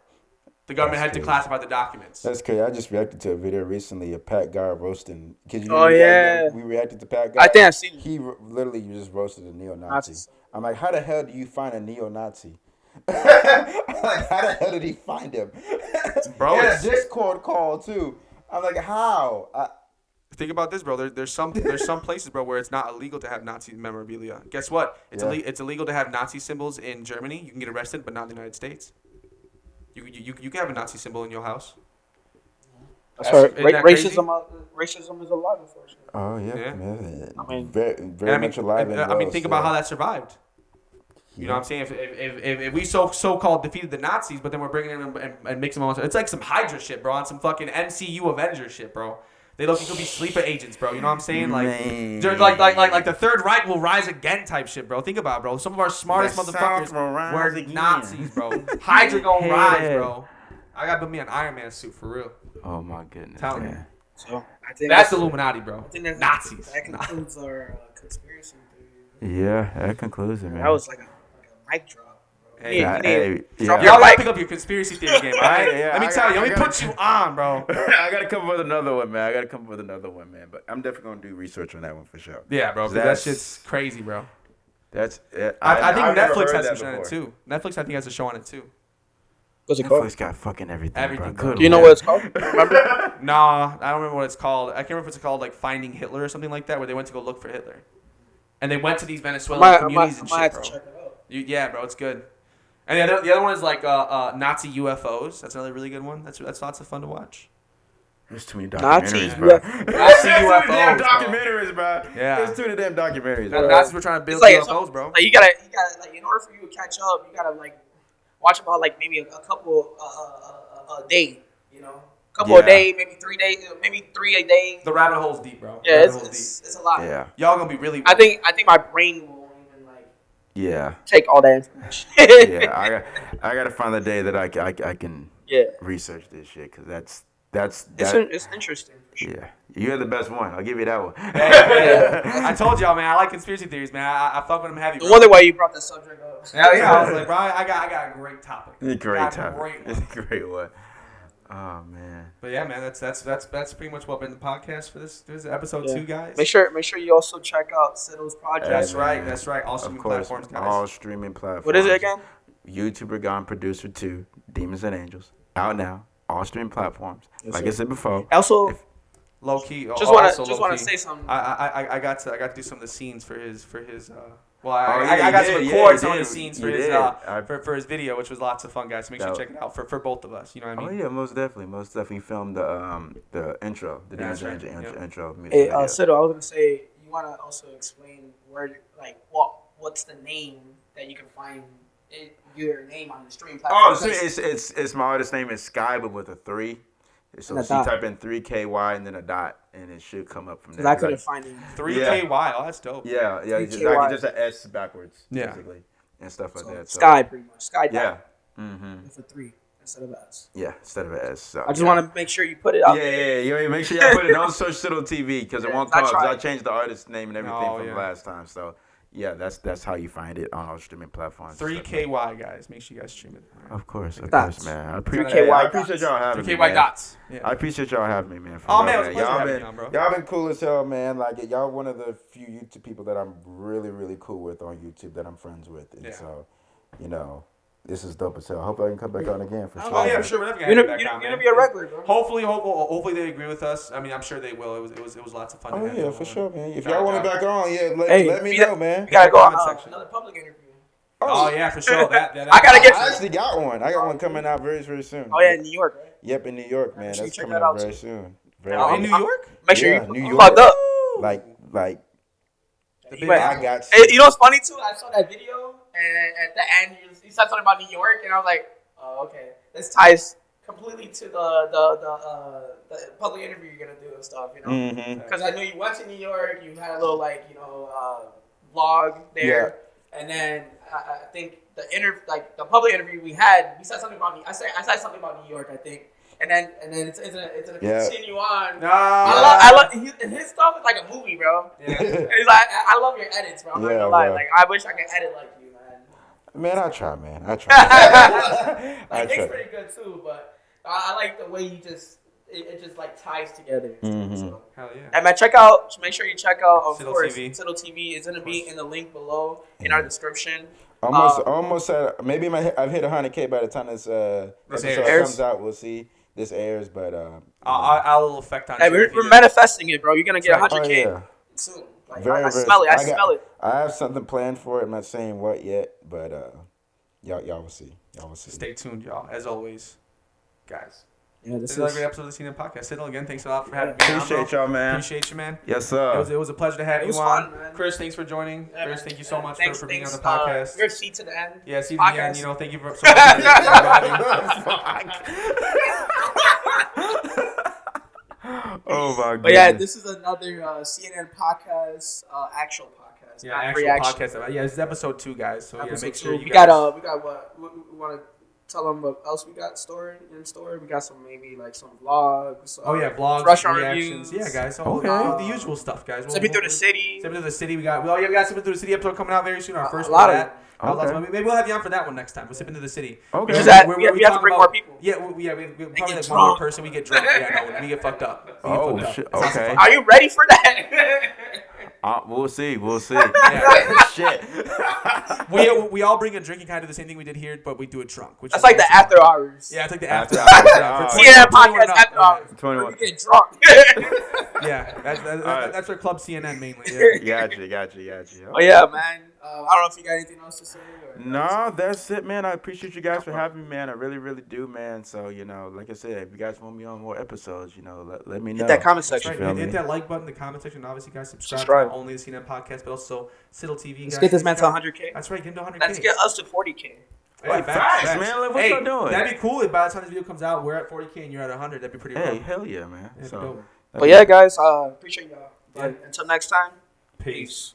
The government had That's to crazy. classify the documents. That's crazy. I just reacted to a video recently of Pat Guy roasting. Oh, yeah. We reacted to Pat Guy. I think I've seen it. He literally just roasted a neo-Nazi. Nazis. I'm like, how the hell do you find a neo-Nazi? I'm like, how the hell did he find him? Bro, In a it's- Discord call too. I'm like, how? Think about this, bro. There's some places, bro, where it's not illegal to have Nazi memorabilia. Guess what? It's Yeah. it's illegal to have Nazi symbols in Germany. You can get arrested, but not in the United States. You can have a Nazi symbol in your house. That's right. Isn't that crazy? Racism is alive, unfortunately. Oh yeah, Yeah. man. I mean- very And much alive. And I mean, well, think so- about how that survived. You know what I'm saying? If we so-called defeated the Nazis, but then we're bringing them and mixing them on, it's like some Hydra shit, bro, on some fucking MCU Avenger shit, bro. They look, you could be sleeper agents, bro. You know what I'm saying? Like, Man. they're like the Third Reich will rise again type shit, bro. Think about it, bro. Some of our smartest The motherfuckers South will rise were again. Nazis, bro. Hydra gonna Yeah. rise, bro. I gotta put me an Iron Man suit for real. Oh my goodness. Telling you. man. So I think That's Illuminati, bro. I think that's, Nazis. That concludes our conspiracy theory. Yeah, that concludes it, man. That was like a mic drop. Bro. Hey, You need- yeah. Y'all gotta pick up your conspiracy theory game, all right? Yeah, let me I tell you. got- Let me I got- put you on, bro. I gotta come up with another one, man. But I'm definitely gonna do research on that one for sure. Yeah, bro. 'Cause that That's- shit's crazy, bro. That's it. I think I've never Netflix heard has that some shit on it before. too. Netflix, I think, has a show on it too. What's it called? Netflix got fucking everything. Everything, bro. bro. Do you know what it's called? Remember? Nah, I don't remember what it's called. I can't remember if it's called like Finding Hitler or something like that, where they went to go look for Hitler, and they went to these Venezuelan communities and I might shit, have to bro. check it out. Yeah, bro, it's good. And the other one is like Nazi UFOs. That's another really good one. That's lots of fun to watch. There's too many Nazi documentaries, bro. Nazi Damn UFOs, bro. documentaries, bro. Yeah. There's too many damn documentaries, The bro. Nazis were trying to build It's UFOs, bro. Like you gotta like in order for you to catch up, you gotta like watch about like maybe a couple a day, you know, couple a Yeah. day, maybe 3 days, maybe 3 a day. The rabbit hole's deep, bro. Yeah, Rabbit hole's it's a lot. Yeah, deep. Y'all gonna be really. I think my brain will even like yeah, take all that information. yeah. I gotta find the day that I can Yeah. research this shit, cause that's It's interesting. For sure. yeah. You're the best one. I'll give you that one. I told y'all, man. I like conspiracy theories, man. I fuck with them heavy. No Bro. wonder why you brought that subject up. Yeah. I was like, bro, I got a great topic. Great Got a time. great It's one. a great one. Oh man. But yeah, man, that's pretty much what been the podcast for this episode 2, guys. Make sure you also check out Sito's project. That's Hey, right. man. That's right. All streaming Of course, platforms, guys. all streaming platforms. What is it again? YouTuber Gone Producer 2, Demons and Angels, out now. All streaming platforms. Yes, like sir. I said before. Also, Low key. just also wanna low-key. say something. I got to do some of the scenes for his. Well, Oh, I yeah, got you to did. record Yeah, some of you the did. scenes You for his did. for his video, which was lots of fun, guys. So make sure you check it out for both of us. You know what I Oh mean? yeah, most definitely filmed the intro, the Demons and That's right, Angels yep. intro music Hey, video. Sito, I was gonna say you wanna also explain where like what's the name that you can find your name on the stream platform. Oh, so it's my artist name is Sky, but with a 3. So And a she dot. type in 3KY and then a dot, and it should come up from there. I couldn't find it. 3KY. Oh, that's dope. Yeah, just 3KY. like just an S backwards, Yeah. basically, and stuff like So that. So, Sky, pretty much. Sky Yeah. Dot with a 3 instead of S. Yeah, instead of an S. So, I just yeah. want to make sure you put it out. Yeah. Make sure y'all put it. Don't search Sittle TV because it Yeah, won't I come up. 'Cause tried. I changed the artist name and everything Oh, from yeah. last time. So yeah, that's how you find it on all streaming platforms. 3KY, guys. Make sure you guys stream it. Of course, Dots. man. I 3KY appreciate y'all having me. 3KY man. dots. I Yeah. appreciate y'all having me, man. For Oh, real, man, it was a pleasure y'all having been you on, bro. y'all been cool as hell, man. Like y'all one of the few YouTube people that I'm really cool with on YouTube that I'm friends with, and Yeah. so you know. This is dope as hell. I hope I can come back on again for sure. Oh yeah, for sure. We're never You're gonna gonna be a regular, bro. Hopefully they agree with us. I mean, I'm sure they will. It was lots of fun. Oh yeah, for sure, man. If Got y'all it, want me got it. back on, yeah, let me know, man. We gotta go on Comment section. another public interview. Oh yeah, for sure. That I gotta get. I actually got one. I got one coming out very, very soon. Oh yeah, in New York, right? Yep, in New York, man. Make sure you That's check coming that out out, very too. soon. Very in soon. New York. Make sure Yeah, you New York. plugged up. Like, The big But- I got. Hey, you know what's funny too? I saw that video, and at the end, you said something about New York, and I was like, oh, okay. This ties completely to the public interview you're gonna do and stuff, you know? Mm-hmm. Because I know you went to New York, you had a little vlog there, and then I think the public interview we had, we said something about I said something about New York, I think. And then it's gonna continue on. I love his stuff is like a movie, bro. Yeah. It's like I love your edits, bro. I'm not gonna lie. bro. Like I wish I could edit like you, man. Man, I try, man. I try. Like Nick's pretty good too, but I like the way you just it just like ties together. Mhm. So. Hell yeah. And man, make sure you check out of SITL course TV. SITL TV is gonna be in the link below in our description. Almost at maybe I've hit 100K by the time this episode airs. comes out. We'll see. This airs, but I'll affect on. Hey, we're manifesting it, bro. You're gonna get 100K yeah. soon. Like, Very, I very smell it. I soon. smell it. I have something planned for it. I'm not saying what yet, but y'all will see. Y'all will see. Stay tuned, y'all. As always, guys. Yeah, This is a great episode of the CNN podcast. SITL again. Thanks a lot for having me. Appreciate y'all, man. Appreciate you, man. Yes, sir. It was a pleasure to have It you was on. fun, man. Chris, thanks for joining. Yeah, Chris, man. thank you so much Thanks, for being on the podcast. Your seat to the end. Yeah, see Podcast. the end. You know, thank you for so much for Oh my god. But yeah, this is another CNN podcast, actual podcast. Yeah, not actual reaction. podcast. Yeah, this is episode 2, guys. So yeah, make sure you we guys. got we want to tell them what else we got in store. We got some some vlogs. Oh yeah, vlogs, restaurant reactions. reviews. Yeah, guys. So Okay. the usual stuff, guys. Sipping through the city. Sipping through the city. We got Sipping through the city episode coming out very soon. Our first a lot one of that. Okay. Maybe we'll have you on for that one next time. We're Sipping through the city. Okay. Just that Where we have to talk bring about- more people. Yeah, we probably get like one more drunk. person. We get drunk. Yeah, no, we get fucked up. Oh, shit. Okay. Are you ready for that? We'll see. We'll see. Yeah. Shit. we all bring a drink and kind of do the same thing we did here, but we do it drunk. Which That's is like the nice. after hours. Yeah, it's like the after After hours. hours. Yeah, for CNN 21 and podcast up. after hours. 21. Where we get drunk. Yeah, that's for Club CNN mainly. Yeah. Gotcha. Oh yeah, man. I don't know if you got anything else to say. Or No, that's it, man. I appreciate you guys for having me, man. I really, really do, man. So, like I said, if you guys want me on more episodes, let me know. hit that comment That's section. right. feel Hit me? that like button in the comment section. Obviously, guys, subscribe Subscribe. to not only the CNN podcast, but also SITL TV. Let's guys. get this man to 100K. That's right, get him to 100K. Let's get us to 40K. Hey, Like, facts, man. Like, what y'all doing? That'd be cool if by the time this video comes out, we're at 40K and you're at 100. That'd be pretty Hey, cool. hell yeah, man. That'd be So, dope. But yeah, guys, appreciate y'all. But until next time, Peace.